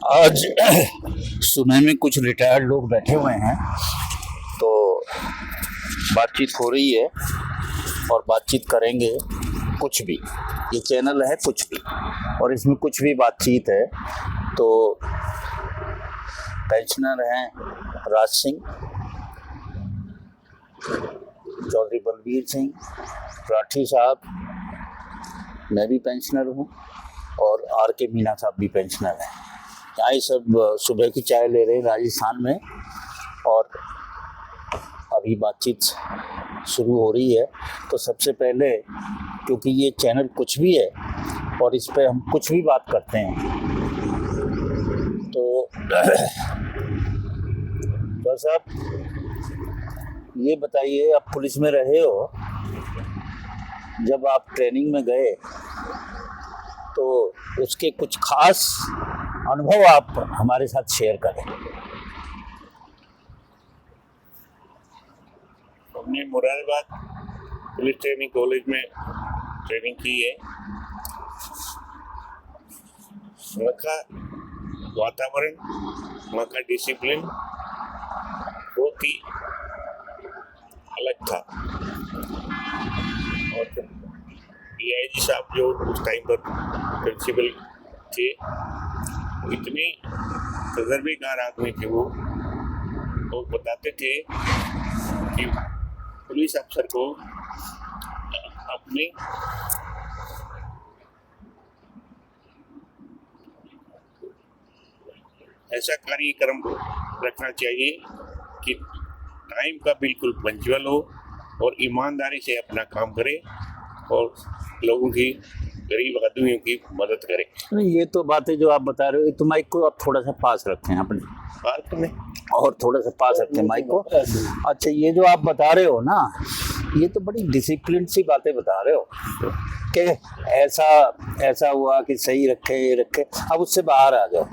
आज सुबह में कुछ रिटायर्ड लोग बैठे हुए हैं, तो बातचीत हो रही है और बातचीत करेंगे। कुछ भी, ये चैनल है कुछ भी, और इसमें कुछ भी बातचीत है। तो पेंशनर हैं राज सिंह, चौधरी बलबीर सिंह, राठी साहब, मैं भी पेंशनर हूँ, और आर के मीना साहब भी पेंशनर हैं। यहाँ ये सब सुबह की चाय ले रहे हैं राजस्थान में, और अभी बातचीत शुरू हो रही है। तो सबसे पहले, क्योंकि ये चैनल कुछ भी है और इस पे हम कुछ भी बात करते हैं, तो साहब ये बताइए, आप पुलिस में रहे हो, जब आप ट्रेनिंग में गए तो उसके कुछ खास अनुभव आप हमारे साथ शेयर करें। हमने मुरादाबाद पुलिस ट्रेनिंग कॉलेज में ट्रेनिंग की है। वहाँ का वातावरण, वहाँ का डिसिप्लिन बहुत ही अलग था। और डीआईजी साहब जो उस टाइम पर प्रिंसिपल थे, इतने तजर्बेकार आदमी थे। वो बताते थे कि पुलिस अफसर को अपने ऐसा कार्यक्रम रखना चाहिए कि टाइम का बिल्कुल पंक्चुअल हो और ईमानदारी से अपना काम करे और लोगों की, गरीब आदमियों की मदद करे। नहीं, ये तो बातें जो आप बता रहे हो, तो माइक को आप थोड़ा सा पास रखें अपने, पार्क में और थोड़ा सा पास रखें माइक को। अच्छा, ये जो आप बता रहे हो ना, ये तो बड़ी डिसिप्लिन सी बातें बता रहे हो कि ऐसा हुआ कि सही रखे, ये रखे। अब उससे बाहर आ जाओ,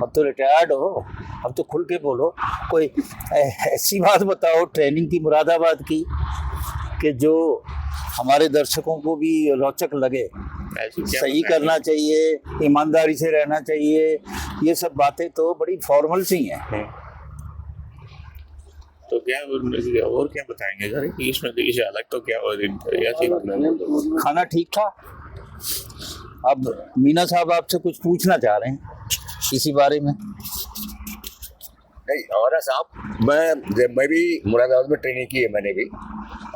अब तो रिटायर्ड हो, अब तो खुल के बोलो। कोई ऐसी बात बताओ ट्रेनिंग की मुरादाबाद की कि जो हमारे दर्शकों को भी रोचक लगे। सही करना चाहिए, ईमानदारी से रहना चाहिए, ये सब बातें तो बड़ी फॉर्मल सी हैं। तो क्या और क्या बताएंगे सर, इसमें तो इसे अलग तो क्या खाना ठीक था। अब मीना साहब आपसे कुछ पूछना चाह रहे हैं इसी बारे में। नहीं, हमारा साहब, मैं भी मुरादाबाद में ट्रेनिंग की है, मैंने भी।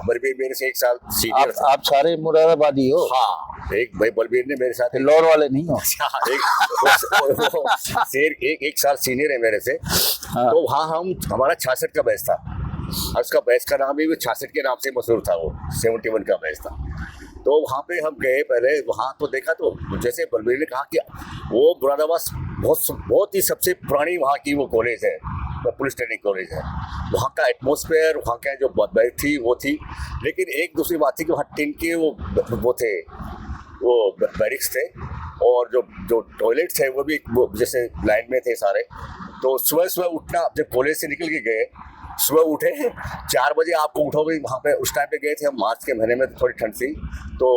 बलबीर मेरे से 1 साल सीनियर था। आप सारे मुरादाबादी हो? हाँ, एक भाई बलबीर ने मेरे साथ, लौर वाले नहीं हो? एक साल सीनियर है मेरे से। हाँ। तो वहाँ हमारा 66 का बैच था, और उसका बैच का नाम भी 66 के नाम से मशहूर था। वो 71 का बैच था। तो वहाँ पे हम गए पहले, वहाँ तो देखा, तो जैसे बलबीर ने कहा कि वो मुरादाबाद बहुत ही सबसे पुरानी वहाँ की वो कॉलेज है, पुलिस ट्रेनिंग कॉलेज है। वहाँ का एटमॉस्फेयर, वहाँ का जो बैग थी वो थी। लेकिन एक दूसरी बात थी कि वहाँ टिन के वो थे, वो बैरिक्स थे, और जो टॉयलेट थे वो भी जैसे लाइन में थे सारे। तो सुबह उठना, जब कॉलेज से निकल के गए, सुबह उठे 4 बजे आपको उठोगे वहाँ पे। उस टाइम पे गए थे हम, मार्च के महीने में, थोड़ी ठंड थी। तो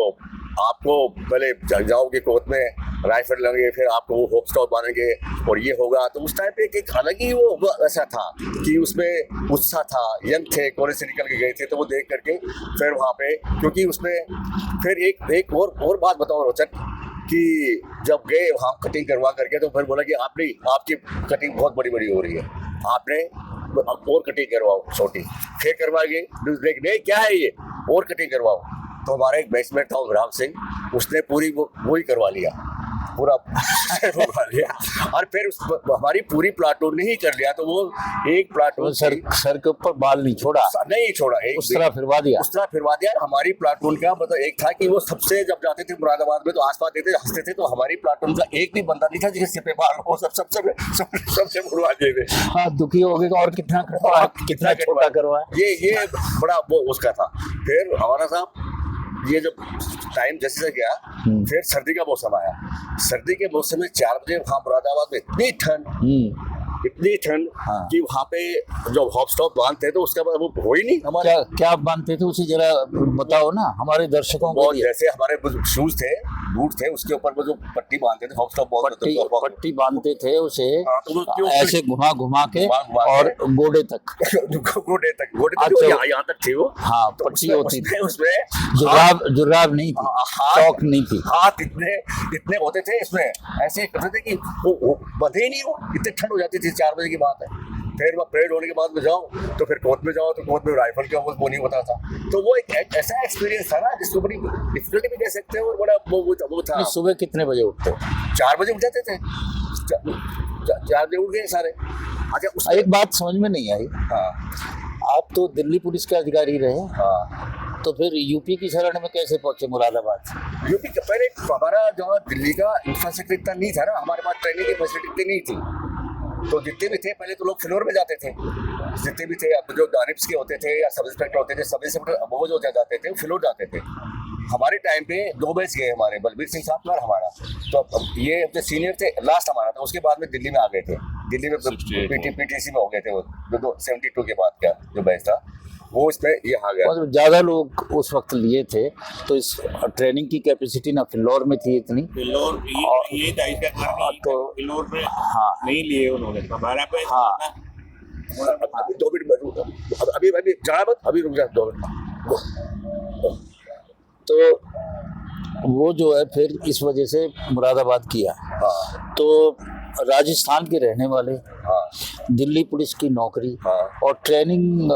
आपको पहले जाओगे कोर्ट में, राइफल लगेंगे, फिर आपको वो होप स्टॉप बांधेंगे और ये होगा। तो उस टाइम पे एक अलग ही वो ऐसा था कि उसमें उत्साह था, यंग थे, कॉलेज से निकल के गए थे। तो वो देख करके फिर वहाँ पे, क्योंकि उसमें फिर एक और बात बताओ रोचक, कि जब गए वहाँ कटिंग करवा करके, तो फिर बोला कि आपकी कटिंग बहुत बड़ी हो रही है, आपने और कटिंग करवाओ छोटी। फिर करवाएंगे, नहीं क्या है ये, और कटिंग करवाओ। तो हमारा एक बैचमेट था राम सिंह, उसने पूरी वो ही करवा लिया, पूरा करवा लिया। और फिर हमारी पूरी प्लाटून ने ही कर लिया। तो वो एक प्लाटून सर के ऊपर बाल नहीं छोड़ा, उस तरह फिरवा दिया। हमारी प्लाटून का मतलब एक था कि वो सबसे, जब जाते थे मुरादाबाद में तो आसपास देते हंसते थे। तो हमारी प्लाटून का एक भी बंदा नहीं था जिसके सिर पे बाल हो, सबसे मुड़वा दिए थे। हाँ, दुखी हो गए और कितना छोटा करवा। ये बड़ा वो उसका था। फिर हमारा साहब, ये जब टाइम जैसे से गया, फिर सर्दी का मौसम आया। सर्दी के मौसम में 4 बजे वहाँ मुरादाबाद में इतनी ठंड, इतनी ठंड हाँ। कि वहाँ पे जो हॉप स्टॉप बांधते तो उसके बाद वो हो ही नहीं हमारे। क्या क्या आप बांधते थे उसे जरा बताओ ना हमारे दर्शकों को बहुत लिए। जैसे हमारे शूज थे, बूट थे, उसके ऊपर वो जो पट्टी बांधते थे, हॉप स्टॉप पट्टी पट्टी बांधते थे उसे हाँ, तो वो क्यों- ऐसे घुमा घुमा के घुमा के- और गोडे तक। गोडे तक अच्छा। यहाँ तक थी वो। हाँ, तो पट्टी होती थी। उसमें जुराब नहीं थी, हाथ- चौक नहीं थी। हाथ इतने होते थे इसमें, ऐसे करते थे कि वो बंधे ही नहीं, वो इतनी ठंड हो जाती थी। 4 बजे की बात है। फिर वो परेड होने के बाद में जाओ तो फिर कोर्ट में जाओ तो कोर्ट में राइफल का वो नहीं होता था। तो वो एक ऐसा एक्सपीरियंस था ना जिसको बड़ी डिफिकल्टी भी कह सकते हैं और बड़ा वो था। सुबह कितने बजे उठते? 4 बजे उठ जाते थे, 4 बजे उठ गए सारे। अच्छा उस एक बात समझ में नहीं आई, हाँ आप तो दिल्ली पुलिस के अधिकारी रहे, हाँ तो फिर यूपी की शरण में कैसे पहुंचे मुरादाबाद? यूपी का पहले हमारा जो दिल्ली का इंफ्रास्ट्रक्चर इतना नहीं था ना, हमारे पास ट्रेनिंग की फैसिलिटी इतनी नहीं थी। तो जितने भी थे पहले तो लोग फ्लोर में जाते थे, जितने भी थे अब जो दानिप्स के होते थे या सब इंस्पेक्टर होते थे, सब इंस्पेक्टर वो जो जाते थे फ्लोर जाते थे। हमारे टाइम पे 2 बैच गए हमारे, बलबीर सिंह साहब और हमारा। तो अब ये जो सीनियर थे लास्ट हमारा था, उसके बाद में दिल्ली में आ गए थे। दिल्ली में पीटीसी में हो गए थे वो 72 के बाद का जो बैच था वो इसमें ये आ गया। और ज्यादा लोग उस वक्त लिए थे तो इस ट्रेनिंग की कैपेसिटी ना फिल्लौर में थी इतनी। फिल्लौर ये था इसका कारण तो फिल्लौर में हाँ नहीं लिए उन्होंने हमारा पे। हाँ अभी 2 मिनट अभी जरा मत, अभी रुक जा 2 मिनट। तो वो जो है फिर इस वजह से मुरादाबाद किया। हाँ तो राजस्थान के रहने वाले, हाँ दिल्ली पुलिस की नौकरी हाँ और ट्रेनिंग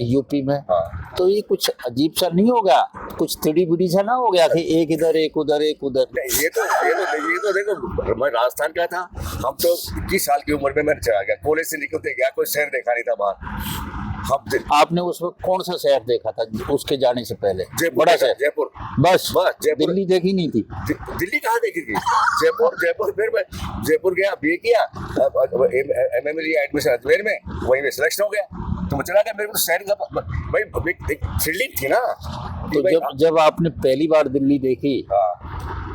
यूपी में हाँ, तो ये कुछ अजीब सा नहीं होगा, कुछ तिड़ी बिड़ी सा ना हो गया कि एक इधर एक उधर एक उधर? नहीं, ये तो देखो मैं राजस्थान का था। हम तो 21 साल की उम्र में मैं चला गया, कॉलेज से निकलते गया, कोई शहर देखा नहीं था बाहर। आपने उस वक्त कौन सा शहर देखा था उसके जाने से पहले? बड़ा शहर जयपुर, बस जयपुर। दिल्ली देखी नहीं थी? दिल्ली कहाँ देखी थी? जयपुर फिर मैं जयपुर गया, बीए किया, एमए लिया एडमिशन अजमेर में, वहीं में सिलेक्शन हो गया। तो मैं चला गया, मेरे को शहर का भाई एक थ्रिलिंग थी ना। तो जब आपने पहली बार दिल्ली देखी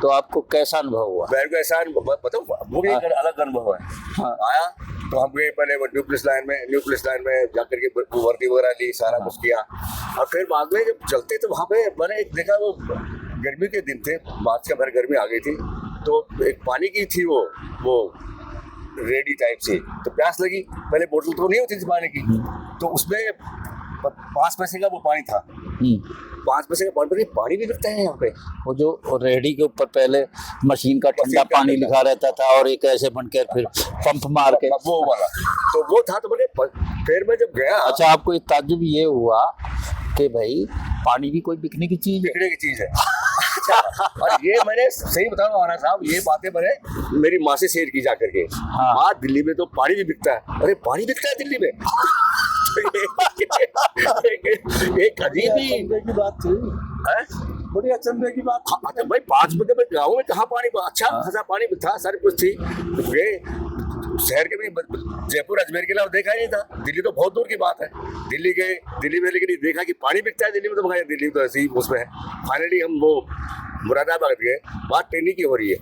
तो आपको कैसा अनुभव हुआ? मेरे को ऐसा बताऊँ, वो भी एक अलग अनुभव है। हाँ। आया तो हम गए पहले न्यू पुलिस लाइन में जाकर के वर्दी वगैरह ली, सारा कुछ किया। और फिर बाद में जब चलते तो वहाँ पे मैंने एक देखा, वो गर्मी के दिन थे, मार्च का भर गर्मी आ गई थी, तो एक पानी की थी वो रेडी टाइप से, तो प्यास लगी। पहले बोतल तो नहीं होती थी पानी की, तो उसमें 5 पैसे का वो पानी था। 5 पैसे का पानी भी बिकता है यहाँ पे। वो जो रेहड़ी के ऊपर पहले मशीन का ठंडा पानी लिखा रहता था और एक ऐसे बनकर फिर पंप मार के वो वाला, तो वो था। तो मैंने फिर मैं जब गया। अच्छा, आपको एक ताज्जुब ये हुआ कि भाई पानी भी कोई बिकने की चीज है। और ये मैंने सही बताऊंगा वाना साहब, ये बातें मैंने मेरी माँ से शेयर की जाकर के। हाँ। माँ, दिल्ली में तो पानी भी बिकता है। अरे पानी बिकता है दिल्ली में? एक अजीब ही की बात थी, बड़ी अचंभे की बात। हाँ, तो भाई 5 बजे में गाँव में कहाँ पानी, अच्छा खासा पानी था, सारी कुछ थी। शहर के भी जयपुर अजमेर के अलावा देखा ही नहीं था। दिल्ली तो बहुत दूर की बात है। दिल्ली गए, दिल्ली में लेकिन देखा कि पानी बिकता है दिल्ली में, तो दिल्ली तो ऐसे ही उसमें है। फाइनली हम वो मुरादाबाद गए, बात ट्रेनिंग की हो रही है।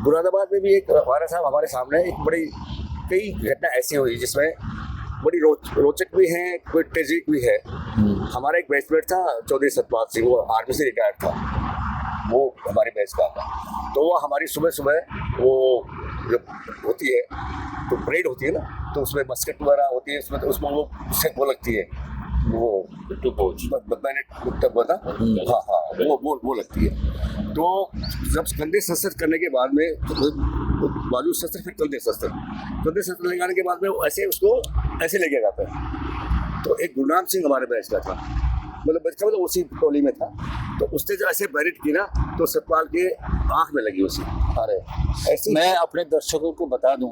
मुरादाबाद में भी एक हमारा साहब हमारे सामने एक बड़ी कई घटना ऐसी हुई जिसमें बड़ी रोचक भी है, कोई ट्रेजिक भी है। हमारा एक बैचमेट था चौधरी सतपाल सिंह, वो आर्मी से रिटायर्ड था, वो हमारे बैच का था। तो वो हमारी सुबह वो जब होती है तो परेड होती है ना, तो उसमें मस्कट वगैरह होती है, उसमें वो लगती है, वो वो लगती है। तो जब कंधे शस्त्र करने के बाद में बाजू शस्त्र, फिर कंधे शस्त्र लगाने के बाद में ऐसे उसको ऐसे लेके जाता है। तो एक गुरनाम सिंह हमारे बैच का था, मतलब बच्चा मतलब उसी टोली में था। तो उसने जो ऐसे बैरिट की ना, तो सतपाल के आंख में लगी उसी। अरे ऐसे मैं अपने दर्शकों को बता दूं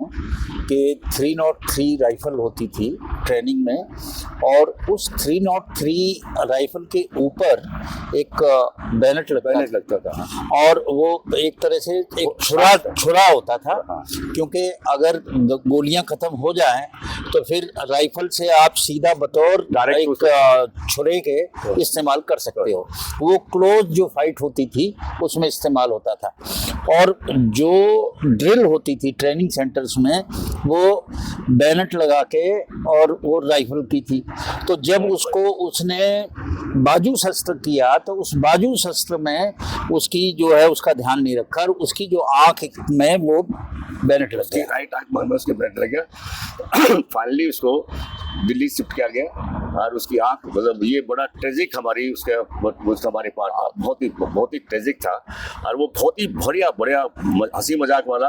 कि 303 राइफल होती थी ट्रेनिंग में, और उस 303 राइफल के ऊपर एक बैनट लगता था। और वो एक तरह से एक छुरा होता था, क्योंकि अगर गोलियां खत्म हो जाएं तो फिर राइफल से आप सीधा बतौर एक छुरे के इस्तेमाल कर सकते हो। वो क्लोज जो फाइट होती थी उसमें इस्तेमाल होता था, और जो ड्रिल होती थी ट्रेनिंग सेंटर्स में वो बैनट लगा के और वो राइफल की थी। तो जब उसको उसने बाजू शस्त्र किया तो उस बाजू शस्त्र में उसकी जो है उसका ध्यान नहीं रखा, और उसकी जो आंख में वो बैनट लग गया, राइट आंख में उसके बैनट लग गया। फाइनली उसको दिल्ली शिफ्ट किया गया, और उसकी आंख मतलब ये बड़ा ट्रेजिक हमारी उसका हमारे पास बहुत ही ट्रेजिक था, और वो बहुत ही बढ़िया हंसी मजाक वाला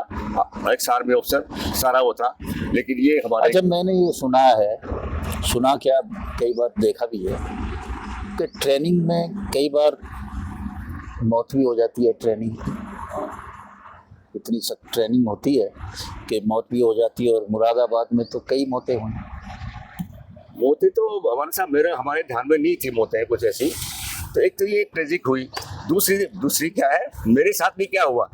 एक्स आर्मी ऑफिसर सारा वो था। लेकिन ये हमारा अच्छा, मैंने ये सुना क्या, कई बार देखा भी है कि ट्रेनिंग में कई बार मौत भी हो जाती है। ट्रेनिंग इतनी सख्त ट्रेनिंग होती है कि मौत भी हो जाती है, और मुरादाबाद में तो कई मौतें हुई। मौतें तो हमारे ध्यान में नहीं थी मौतें कुछ ऐसी। तो एक तो ये ट्रेजिक हुई, दूसरी क्या है, मेरे साथ भी क्या हुआ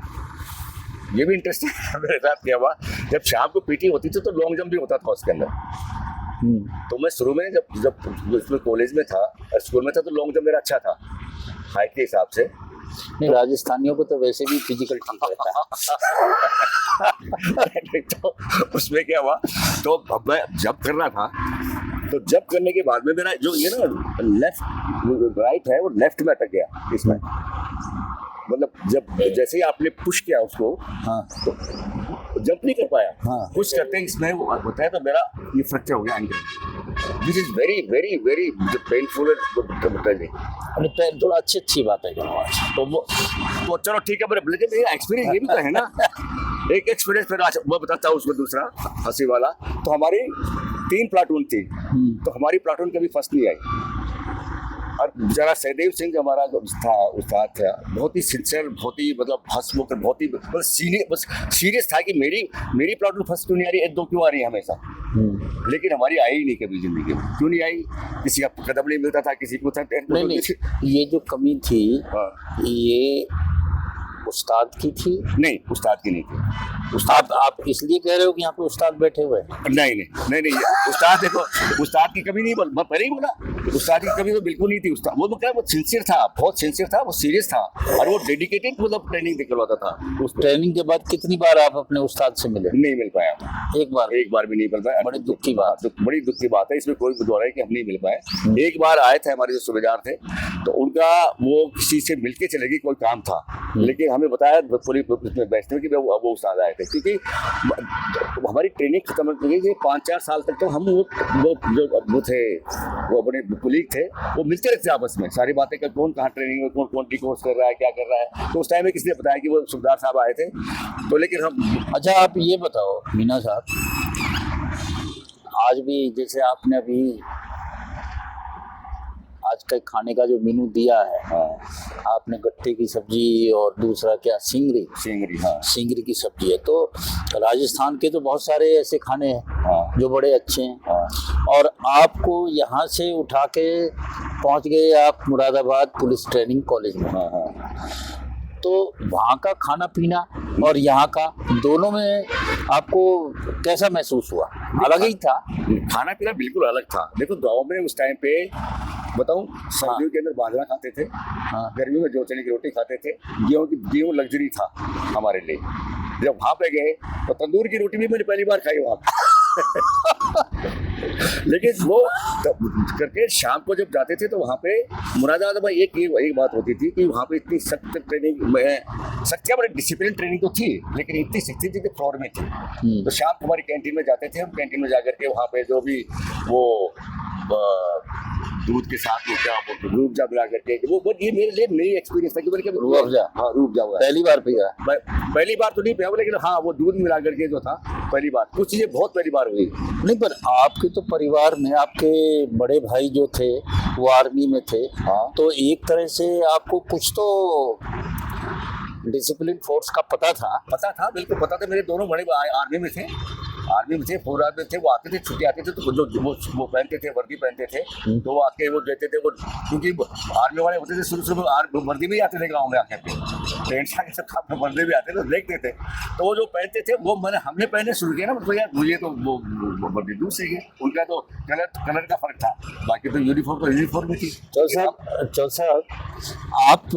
ये भी इंटरेस्टिंग है। मेरे साथ क्या हुआ, जब शाम को पीटी होती थी तो लॉन्ग जंप भी होता था उसके अंदर। तो मैं शुरू में जब कॉलेज में था, स्कूल में था, तो लॉन्ग जंप मेरा अच्छा था हाइट के हिसाब से। नहीं, राजस्थानियों को तो वैसे भी फिजिकल ठीक रहता है। तो उसमें क्या हुआ, तो मैं जंप कर रहा था, तो जंप करने के बाद में मेरा जो ये ना राइट है वो लेफ्ट में अटक गया इसमें। मतलब जब जैसे ही आपने पुश किया उसको, हाँ, तो जंप नहीं कर पाया। हाँ, पुश करते ही इसमें वो होता है, तो मेरा ये फ्रैक्चर हो गया ankle. This is very very very painful and tragic. थोड़ा अच्छी बात है। तो चलो ठीक है, लेकिन मेरा एक्सपीरियंस ये भी तो है ना। एक एक्सपीरियंस फिर आज मैं बताता हूँ उसमें दूसरा हंसी वाला। तो हमारी 3 प्लाटून थी, तो हमारी प्लाटून कभी फर्स्ट नहीं आई। और जरा सहदेव सिंह हमारा जो था उस्ताद था, बहुत ही सिंसियर, बहुत ही मतलब हंसमुख, बहुत ही बस सीरियस था कि मेरी प्लाटून फर्स्ट क्यों नहीं आ रही, 1-2 क्यों आ रही है हमेशा। लेकिन हमारी आई ही नहीं कभी जिंदगी में। क्यों नहीं आई, किसी का कदम नहीं मिलता था, किसी को था। नहीं, ये जो कमी थी ये उस्ताद की थी? नहीं, उस्ताद की नहीं थी। उस्ताद आप इसलिए कह रहे हो कि यहाँ पे उस्ताद बैठे हुए हैं? नहीं, उस्ताद देखो, उस्ताद की कमी नहीं, मैं पहले ही बोला, उस्ताद की कमी तो बिल्कुल नहीं थी। उस्ताद वो सिंसियर था, बहुत सिंसियर था, वो सीरियस था, और वो डेडिकेटेड मतलब ट्रेनिंग दिलवाता था। उस ट्रेनिंग के बाद कितनी बार आप अपने उस्ताद से मिले? नहीं मिल पाया, एक बार भी नहीं मिल पाया। बड़ी दुख की बात है, इसमें कोई बुरा है कि हम नहीं मिल पाए। एक बार आए थे हमारे जो सूबेदार थे, तो उनका वो किसी से मिलके चले गए, कोई काम था, लेकिन हमें बताया पूरी उसमें बैठने कि वो उस्ताद आए थे। क्योंकि हमारी ट्रेनिंग खत्म हो गई 5-4 साल तक, तो हम वो थे, वो अपने कुलीग थे, वो मिलते रहते आपस में, सारी बातें कर, कौन कहाँ ट्रेनिंग में, कौन डी कोर्स कर रहा है, क्या कर रहा है। तो उस टाइम में किसी ने बताया कि वो सूबेदार साहब आए थे, तो लेकिन हम। अच्छा, आप ये बताओ मीना साहब, आज भी जैसे आपने अभी आज का खाने का जो मेनू दिया है, आपने गट्टे की सब्जी और दूसरा क्या सिंगरी की सब्जी है। तो राजस्थान के तो बहुत सारे ऐसे खाने हैं जो बड़े अच्छे हैं, और आपको यहाँ से उठा के पहुँच गए आप मुरादाबाद पुलिस ट्रेनिंग कॉलेज में। तो वहाँ का खाना पीना और यहाँ का, दोनों में आपको कैसा महसूस हुआ? अलग ही था? खाना पीना बिल्कुल अलग था। देखो, गाँव में उस टाइम पे बताऊं, सर्दियों के अंदर बाजरा खाते थे, गर्मियों में जो चने की रोटी खाते थे, गेहूं लग्जरी था हमारे लिए। जब वहाँ पे गए तो तंदूर की रोटी भी मैंने पहली बार खाई वहाँ। लेकिन वो करके शाम को जब जाते थे तो वहाँ पे मुरादाबाद में एक बात होती थी कि वहाँ पे इतनी सख्त ट्रेनिंग में, सख्त क्या बड़ी डिसिप्लिन ट्रेनिंग तो थी, लेकिन इतनी सख्ती थी कि फ्लोर में थी। तो शाम को हमारी कैंटीन में जाते थे, हम कैंटीन में जाकर के वहाँ पे जो भी वो दूध के साथ में क्या रूह अफ़ज़ा मिला करके, वो ये मेरे लिए नई एक्सपीरियंस था कि मैंने रूह अफ़ज़ा, रूह अफ़ज़ा हुआ पहली बार पिया? पहली बार तो नहीं पिया, लेकिन हाँ वो दूध मिला करके जो था पहली बार, कुछ चीज़ें बहुत पहली बार हुई। नहीं, पर आपके तो परिवार में आपके बड़े भाई जो थे वो आर्मी में थे, तो एक तरह से आपको कुछ तो डिसिप्लिन फोर्स का पता था? बिल्कुल पता था। मेरे दोनों बड़े आर्मी में थे, आर्मी में थे, 4 आर्मी थे, वो आते थे, छुट्टी आते थे तो जो वो पहनते थे, वर्दी पहनते थे, तो वो आके वो देते थे वो, क्योंकि आर्मी वाले होते थे शुरू में वर्दी में ही आते थे गाँव में आके, टेंट के सब वर्दी भी आते थे, देखते थे, तो वो जो पहनते थे वो हमने पहने शुरू किया ना, मतलब यार मुझे तो वो वर्दी दूर से है, उनका तो कलर का फर्क था, बाकी तो यूनिफॉर्म भी थी। चौल साहब आप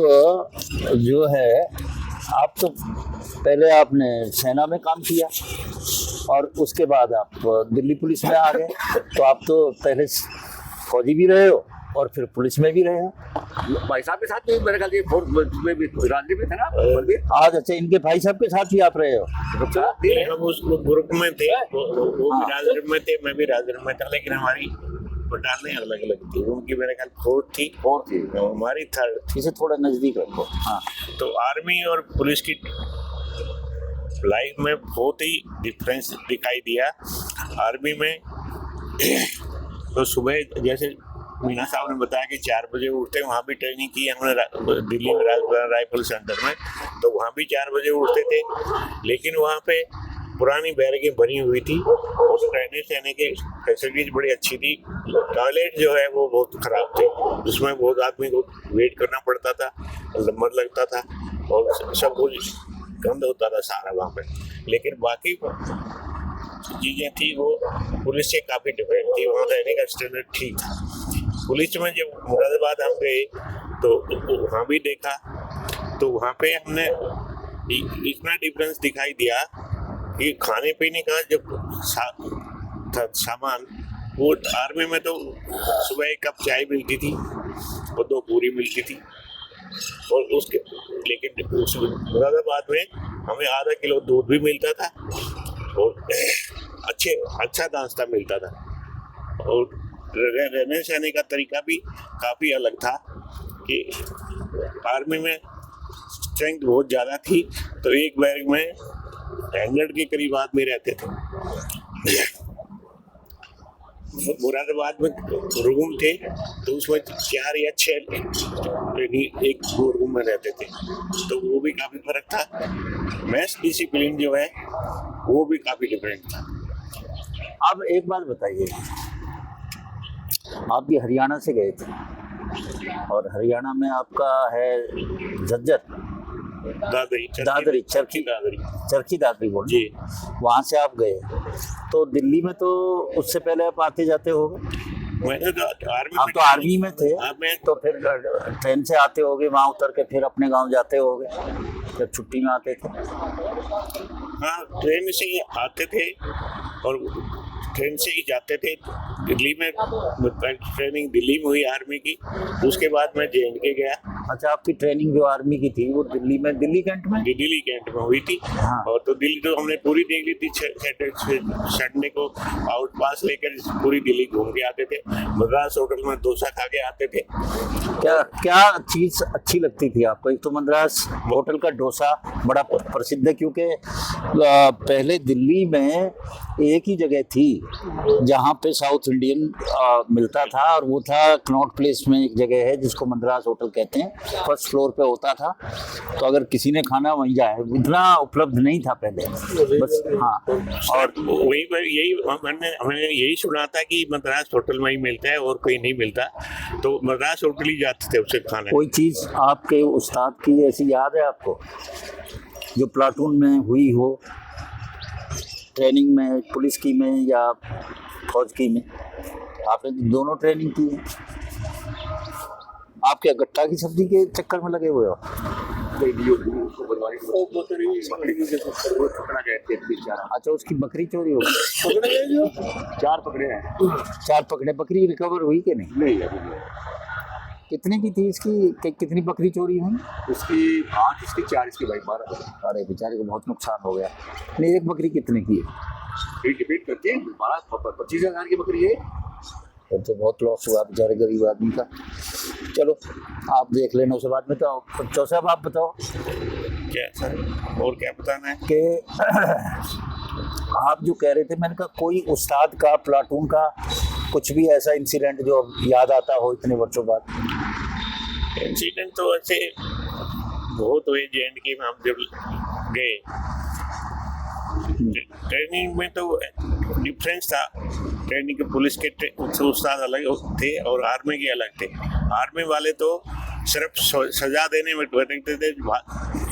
जो है, आप तो पहले आपने सेना में काम किया और उसके बाद आप दिल्ली पुलिस में आ गए, तो आप तो पहले फौजी भी रहे हो और फिर पुलिस में भी रहे हो। भाई साहब के साथ भी मेरे ख्याल से फोर्स में भी राजनीति में थे ना बलबीर। आज अच्छा, इनके भाई साहब के साथ भी आप रहे हो? हम उस ग्रुप में थे, वो भी राजगढ़ में थे, मैं भी राजगढ़ में था, लेकिन हमारी बटालियां अलग अलग थी। उनकी मेरे ख्याल फोर्थ थी, हमारी थर्ड थी। इसे थोड़ा नजदीक रखो। हाँ, तो आर्मी और पुलिस की लाइफ में बहुत ही डिफरेंस दिखाई दिया। आर्मी में तो सुबह जैसे मीना साहब ने बताया कि 4 बजे उठते, वहाँ भी ट्रेनिंग की हमने दिल्ली में राइफल सेंटर में, तो वहाँ भी 4 बजे उठते थे, लेकिन वहाँ पे पुरानी बैरकें बनी हुई थी और रहने सहने की फैसिलिटीज बड़ी अच्छी थी। टॉयलेट जो है वो बहुत खराब थे, उसमें बहुत आदमी को वेट करना पड़ता था, नंबर लगता था और सब कुछ गंद होता था सारा वहाँ पे। लेकिन बाकी चीज़ें थी वो पुलिस से काफ़ी डिफरेंट थी, वहाँ रहने का स्टैंडर्ड ठीक था। पुलिस में जब मुरादाबाद हम गए तो वहाँ भी देखा, तो वहाँ पे हमने इतना डिफरेंस दिखाई दिया कि खाने पीने का जो सामान, वो आर्मी में तो सुबह 1 कप चाय मिलती थी और 2 पूरी मिलती थी, और उसके लेकिन मुरादाबाद में हमें आधा किलो दूध भी मिलता था और अच्छा नाश्ता मिलता था, और रहने सहने का तरीका भी काफ़ी अलग था कि आर्मी में स्ट्रेंथ बहुत ज़्यादा थी, तो एक बैरक में 100 के करीब आदमी रहते थे। मुरादाबाद में रूम थे तो उसमें 4 या 6 एक रूम में रहते थे, तो वो भी काफ़ी फर्क था। मैस डिसिप्लिन जो है वो भी काफ़ी डिफरेंट था। अब एक बात बताइए, आप भी हरियाणा से गए थे और हरियाणा में आपका है झज्जर, दादरी चरखी दादरी बोल जी, वहाँ से आप गए, तो दिल्ली में तो उससे पहले आप आते जाते होगे? मैंने तो आप तो आर्मी में थे, तो फिर ट्रेन से आते होगे, वहाँ उतर के फिर अपने गांव जाते होगे जब छुट्टी में आते थे? हाँ, ट्रेन से ही आते थे और ट्रेन से ही जाते थे। दिल्ली में ट्रेनिंग दिल्ली में हुई आर्मी की, उसके बाद मैं JNK गया। अच्छा, आपकी ट्रेनिंग जो आर्मी की थी वो दिल्ली कैंट में हुई थी। हाँ। और तो दिल्ली तो हमने पूरी देख ली थी। संडे को आउट पास लेकर पूरी दिल्ली घूम के आते थे। मद्रास होटल में डोसा खा के आते थे। क्या चीज़ अच्छी लगती थी आपको? एक तो मद्रास होटल का डोसा बड़ा प्रसिद्ध है, क्योंकि पहले दिल्ली में एक ही जगह थी जहाँ पे साउथ इंडियन मिलता था, और वो था कनॉट प्लेस में एक जगह है जिसको मद्रास होटल कहते हैं, फर्स्ट फ्लोर पे होता था। तो अगर किसी ने खाना वहीं जाए, इतना उपलब्ध नहीं था पहले बस। हाँ, और वही पर हमने यही सुना था कि मद्रास होटल में ही मिलता है और कोई नहीं मिलता, तो मद्रास होटल ही जाते थे उससे खाना। कोई चीज़ आपके उस्ताद की ऐसी याद है आपको जो प्लाटून में हुई हो, ट्रेनिंग में, पुलिस की में या फौज की में? आपने दोनों ट्रेनिंग की है। आप क्या गट्टा की सब्जी के चक्कर में लगे हुए हो? अच्छा, उसकी बकरी चोरी हो गई? 4 पकड़े हैं। 4 पकड़े। बकरी रिकवर हुई कि नहीं? नहीं, कितने की थी इसकी? कितनी बकरी चोरी हुई? उसकी 8, इसकी 4, इसकी भाई 12। अरे बेचारे को बहुत नुकसान हो गया। नहीं, एक बकरी कितने की है? डिपेंड करती है, 25,000 की बकरी है। तो बहुत लॉस हुआ बेचारे गरीब आदमी का। चलो, आप देख लेना उसके बाद में। तो चौसा साहब आप बताओ क्या सर, और क्या बताना है कि आप जो कह रहे थे, मैंने कहा कोई उस्ताद का, प्लाटून का कुछ भी ऐसा इंसिडेंट जो याद आता हो इतने वर्षों बाद? इंसिडेंट तो ऐसे बहुत हुए। JNK में हम जब गए ट्रेनिंग में तो डिफरेंस था। ट्रेनिंग के पुलिस के उस्ताद अलग थे और आर्मी के अलग थे। आर्मी वाले तो सिर्फ सजा देने में रहते थे।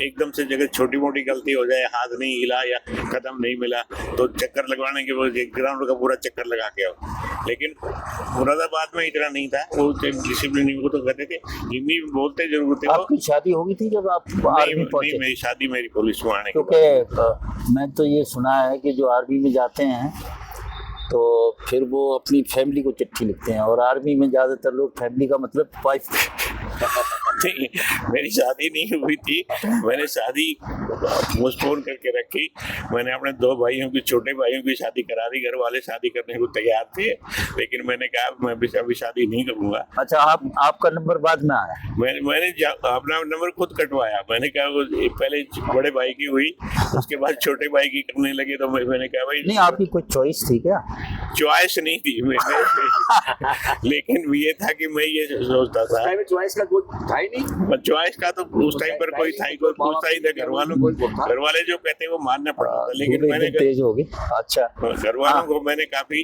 एकदम से जगह छोटी मोटी गलती हो जाए, हाथ नहीं हिला या कदम नहीं मिला तो चक्कर लगवाने के बाद ग्राउंड का पूरा चक्कर लगा के आओ। लेकिन मुरादाबाद में इतना नहीं था, वो डिसिप्लिन को तो कहते थे, हिंदी बोलते जरूर थे। आपकी शादी हो गई थी जब आप आर्मी पहुंचे? मेरी शादी मेरी पुलिस में आने के क्योंकि मैं तो ये सुना है कि जो आर्मी में जाते हैं तो फिर वो अपनी फैमिली को चिट्ठी लिखते हैं, और आर्मी में ज़्यादातर लोग फैमिली का मतलब वाइफ। नहीं, मेरी शादी नहीं हुई थी। मैंने शादी पोस्टपोन करके रखी। मैंने अपने 2 भाइयों की, छोटे भाइयों की शादी करा दी। घर वाले शादी करने को तैयार थे, लेकिन मैंने कहा मैं अभी शादी नहीं करूंगा। अच्छा, आपका नंबर बाद में आया? मैंने अपना नंबर खुद कटवाया। मैंने कहा वो पहले बड़े भाई की हुई, उसके बाद छोटे भाई की करने लगे, तो मैंने कहा भाई नहीं, आपकी कोई चॉइस थी क्या? चॉइस नहीं थी मैंने लेकिन ये था कि मैं ये सोचता था, चॉइस का कोई था ही नहीं। चॉइस का तो उस टाइम पर कोई था ही, कोई पूछता ही था। घर वाले जो कहते हैं वो मानना पड़ता था। लेकिन मैंने तेज हो गई। अच्छा, घर वालों को मैंने काफी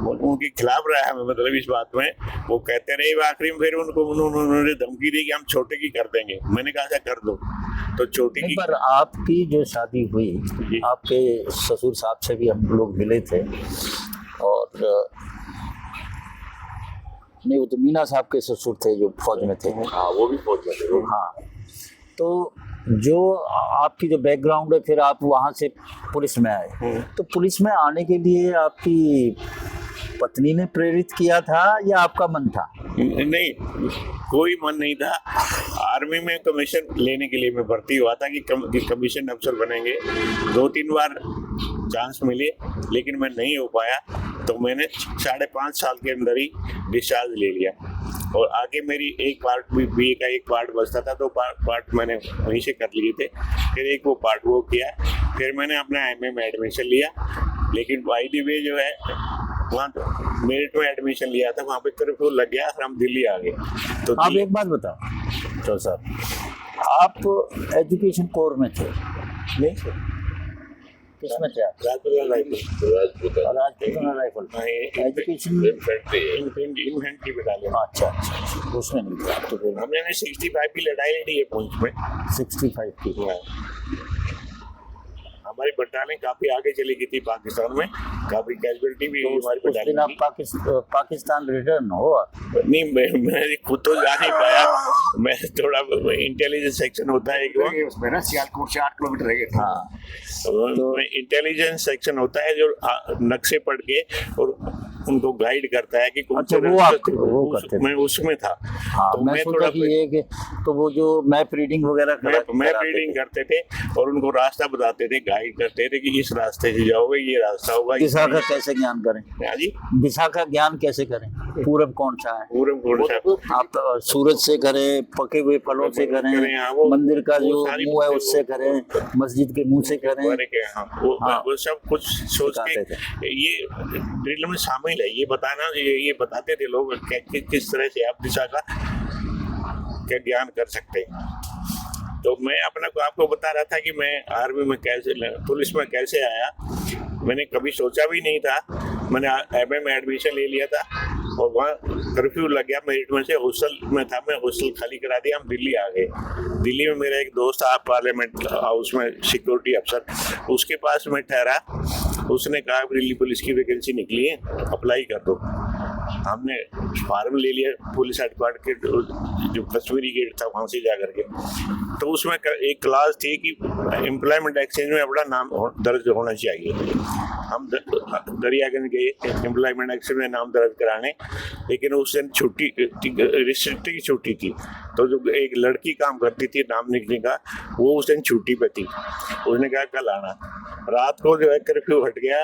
उनके खिलाफ रहा है, मतलब इस बात में। वो कहते रहे, आखिरी में फिर उन्होंने धमकी दी कि हम छोटे की कर देंगे। मैंने कहा था कर दो, तो छोटी की। पर आपकी जो शादी हुई, आपके ससुर साहब से भी हम लोग मिले थे, और नहीं, वो तो मीना साहब के ससुर थे जो फौज में थे। हाँ, वो भी फौज में थे। हाँ, तो जो आपकी जो बैकग्राउंड है, फिर आप वहाँ से पुलिस में आए। तो पुलिस में आने के लिए आपकी पत्नी ने प्रेरित किया था या आपका मन था? नहीं, कोई मन नहीं था। आर्मी में कमीशन लेने के लिए मैं भर्ती हुआ था कि कमीशन अफसर बनेंगे। 2-3 बार चांस मिले, लेकिन मैं नहीं हो पाया। तो मैंने 5.5 साल के अंदर ही डिस्चार्ज ले लिया, और आगे मेरी एक पार्ट बीए का एक पार्ट बचता था, तो पार्ट मैंने वहीं से कर लिए थे। फिर एक वो पार्ट वो किया, फिर मैंने अपना एमए में एडमिशन लिया। लेकिन बाई द वे जो है, वहाँ मेरिट में एडमिशन लिया था, वहाँ पे कर्फ्यू लग गया, हम दिल्ली आ गए। तो आप एक बात बताओ तो साहब, आप एजुकेशन कोर में थे, नहीं? किसमें थे आप? Rajpura rifle. Education infantry battalion. अच्छा, उसमें नहीं था। तो फिर हमने 65 की लड़ाई लड़ी है पुंछ में। 65 की। हमारी बटालियन काफी आगे चली गई थी पाकिस्तान में, काफी कैजुअलिटी भी हुई हमारी उस दिन आप पाकिस्तान रिटर्न हो? नहीं, मैं खुद तो जा नहीं पाया। मैं थोड़ा इंटेलिजेंस सेक्शन होता है एक, उसमें ना सियालकोट से 8 किलोमीटर रह गए। हाँ, तो इंटेलिजेंस सेक्शन होता है जो नक्शे पढ़ के और उनको गाइड करता है कि कौन अच्छा, वो करते थे। मैं उसमें था। हाँ, तो मैं सोचा कि ये कि तो वो जो मैप रीडिंग वगैरह मैप रीडिंग करते थे और उनको रास्ता बताते थे, गाइड करते थे कि इस रास्ते से जाओगे, ये रास्ता होगा। दिशा का कैसे ज्ञान करें? हाँ जी, दिशा का ज्ञान कैसे करें? पूरब कौन सा है? पूरब कौन सा? आप सूरज से करें, पके हुए फलों से करें, मंदिर का जो मुंह है उससे करें, मस्जिद के मुंह से करें। वो सब कुछ सोच के ये ड्रिल में शामिल है। ये बताना, ये बताते थे लोग किस तरह से आप दिशा का क्या ज्ञान कर सकते हैं। तो मैं आपको बता रहा था कि मैं आर्मी में कैसे, पुलिस में कैसे आया। मैंने कभी सोचा भी नहीं था। मैंने एमए में एडमिशन ले लिया था और वहाँ कर्फ्यू लग गया। मेरिट में से हॉस्टल में था, मैं हॉस्टल खाली करा दिया, हम दिल्ली आ गए। दिल्ली में मेरा एक दोस्त था पार्लियामेंट हाउस में सिक्योरिटी अफसर, उसके पास मैं ठहरा। उसने कहा दिल्ली पुलिस की वैकेंसी निकली है, अप्लाई कर दो। हमने फॉर्म ले लिया पुलिस हेडक्वार्टर के जो कश्मीरी गेट था वहाँ से जा करके। तो उसमें एक क्लास थी कि एम्प्लॉयमेंट एक्सचेंज में अपना नाम दर्ज होना चाहिए। हम दरियागंज गए एम्प्लॉयमेंट एक्सचेंज में नाम दर्ज कराने, लेकिन उस दिन छुट्टी, रिस्ट्रिक्ट की छुट्टी थी। तो जो एक लड़की काम करती थी नाम लिखने का, वो उस दिन छुट्टी पे थी। उसने कहा कल आना। रात को जो है कर्फ्यू हट गया,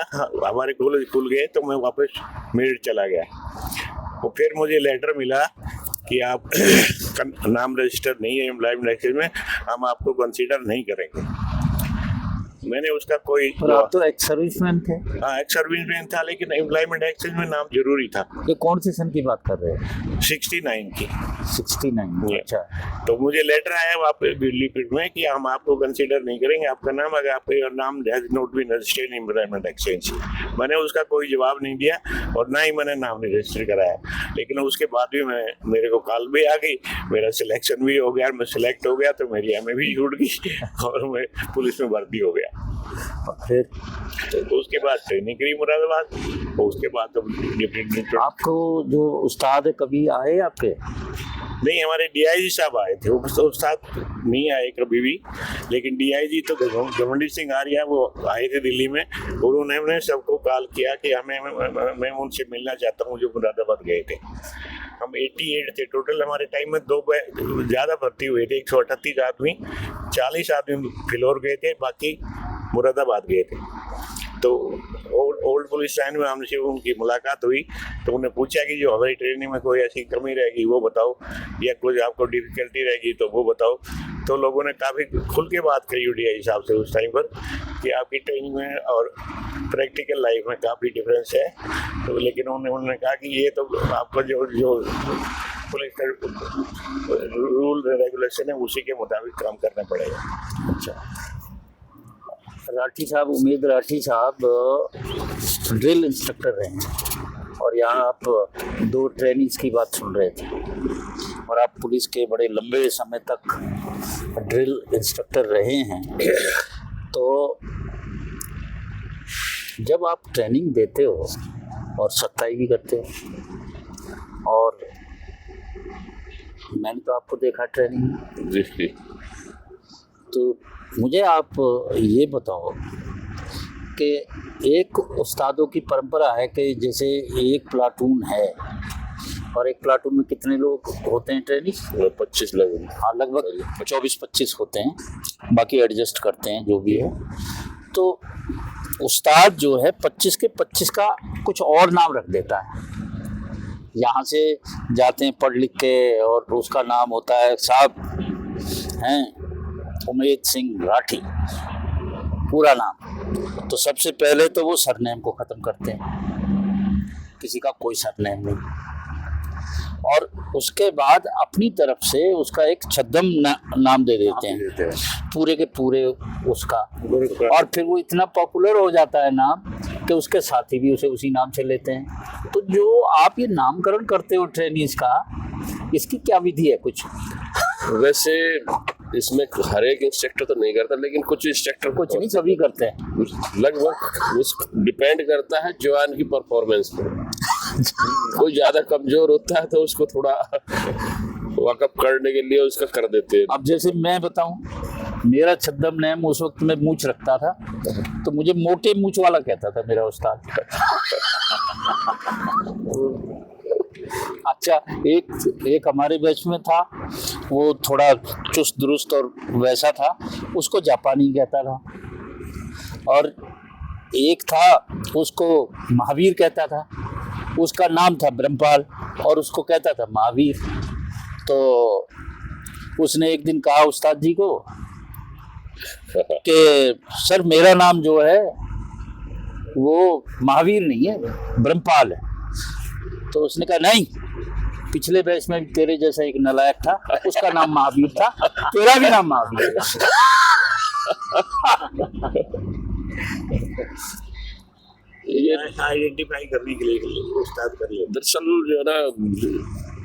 हमारे कॉलेज खुल गए, तो मैं वापस मेरिट चला गया। और फिर मुझे लेटर मिला कि आप नाम रजिस्टर नहीं है एम्प्लॉयमेंट एक्सचेंज में, हम आपको कंसीडर नहीं करेंगे। मैंने उसका कोई पर आप तो एक्स सर्विसमैन थे। हाँ एक्स सर्विसमैन था, लेकिन एम्प्लॉयमेंट एक्सचेंज में नाम जरूरी था। ये कौन से सन की बात कर रहे हैं? 69 की। 69। अच्छा। तो मुझे लेटर आया वहाँ पे दिल्ली प्रिंट में कि हम आपको कंसीडर नहीं करेंगे, आपका नाम अगर आपका योर नाम has not been registered in employment exchange. मैंने उसका कोई जवाब नहीं दिया और ना ही मैंने नाम रजिस्टर कराया। लेकिन उसके बाद भी मेरे को कॉल भी आ गई, मेरा सिलेक्शन भी हो गया, मैं सिलेक्ट हो गया, तो मेरी एमए भी छूट गई और मैं पुलिस में भर्ती हो गया। और फिर तो उसके बाद ट्रेनिंग करी मुरादाबाद, और उसके बाद तो डिप्टी आपको जो उस्ताद है कभी आए आपके? नहीं, हमारे डीआईजी साहब आए थे, वो तो साथ नहीं आए कभी भी, लेकिन डीआईजी तो गवर्नर सिंह आर्या वो आए थे दिल्ली में, और उन्होंने सबको कॉल किया कि मैं उनसे मिलना चाहता हूँ जो मुरादाबाद गए थे। हम 88 थे टोटल, हमारे टाइम में ज़्यादा भर्ती हुए थे, 138 आदमी, 40 आदमी फिलौर गए थे, बाकी मुरादाबाद गए थे। तो ओल्ड पुलिस लाइन में हमसे उनकी मुलाकात हुई, तो उन्हें पूछा कि जो हमारी ट्रेनिंग में कोई ऐसी कमी रहेगी वो बताओ, या कुछ आपको डिफिकल्टी रहेगी तो वो बताओ। तो लोगों ने काफ़ी खुल के बात करी डीआई साहब से उस टाइम पर कि आपकी ट्रेनिंग में और प्रैक्टिकल लाइफ में काफ़ी डिफरेंस है। तो लेकिन उन्होंने कहा कि ये तो आपका जो पुलिस का रूल रेगुलेशन है उसी के मुताबिक काम करना पड़ेगा। अच्छा। राठी साहब, उमेद राठी साहब ड्रिल इंस्ट्रक्टर रहे हैं, और यहाँ आप 2 ट्रेनिंग्स की बात सुन रहे थे, और आप पुलिस के बड़े लंबे समय तक ड्रिल इंस्ट्रक्टर रहे हैं। तो जब आप ट्रेनिंग देते हो और सख्ताई भी करते हो, और मैंने तो आपको देखा ट्रेनिंग जी, तो मुझे आप ये बताओ कि एक उस्तादों की परंपरा है कि जैसे एक प्लाटून है, और एक प्लाटून में कितने लोग होते हैं ट्रेनिंग? 25 लोग। हाँ, लगभग 24-25 होते हैं, बाकी एडजस्ट करते हैं जो भी है। तो उस्ताद जो है 25 के 25 का कुछ और नाम रख देता है। यहाँ से जाते हैं पढ़ लिख के, और उसका नाम होता है साहब हैं उमेद सिंह राठी, पूरा नाम। तो सबसे पहले तो वो सरनेम को ख़त्म करते हैं, किसी का कोई सरनेम नहीं, और उसके बाद अपनी तरफ से उसका एक छद्म नाम दे देते हैं, पूरे के पूरे उसका। और फिर वो इतना पॉपुलर हो जाता है नाम कि उसके साथी भी उसे उसी नाम से लेते हैं। तो जो आप ये नामकरण करते हो ट्रेनिंग्स का, इसकी क्या विधि है कुछ? वैसे इसमें हर एक इंस्ट्रक्टर तो नहीं करता, लेकिन कुछ इंस्ट्रक्टर कुछ नहीं, सभी करते हैं लगभग। डिपेंड करता है जवान की परफॉर्मेंस पर। कोई ज्यादा कमजोर होता है तो उसको थोड़ा वॉकअप करने के लिए उसका कर देते हैं। अब जैसे मैं बताऊं, मेरा छद्म नेम उस वक्त मैं मूंछ रखता था, तो मुझे मोटे मूंछ वाला कहता था मेरा उस्ताद। अच्छा, एक हमारे बैच में था, वो थोड़ा चुस्त दुरुस्त और वैसा था, उसको जापानी कहता था। और एक था, उसको महावीर कहता था, उसका नाम था ब्रह्मपाल, और उसको कहता था महावीर। तो उसने एक दिन कहा उस्ताद जी को कि सर मेरा नाम जो है वो महावीर नहीं है, ब्रह्मपाल है। तो उसने कहा नहीं, पिछले बैच में भी तेरे जैसा एक नालायक था, उसका नाम महावीर था, तेरा भी नाम महावीर है। ये आइडेंटिफाई करने के लिए उस्ताद कर लिया। दरअसल जो है ना,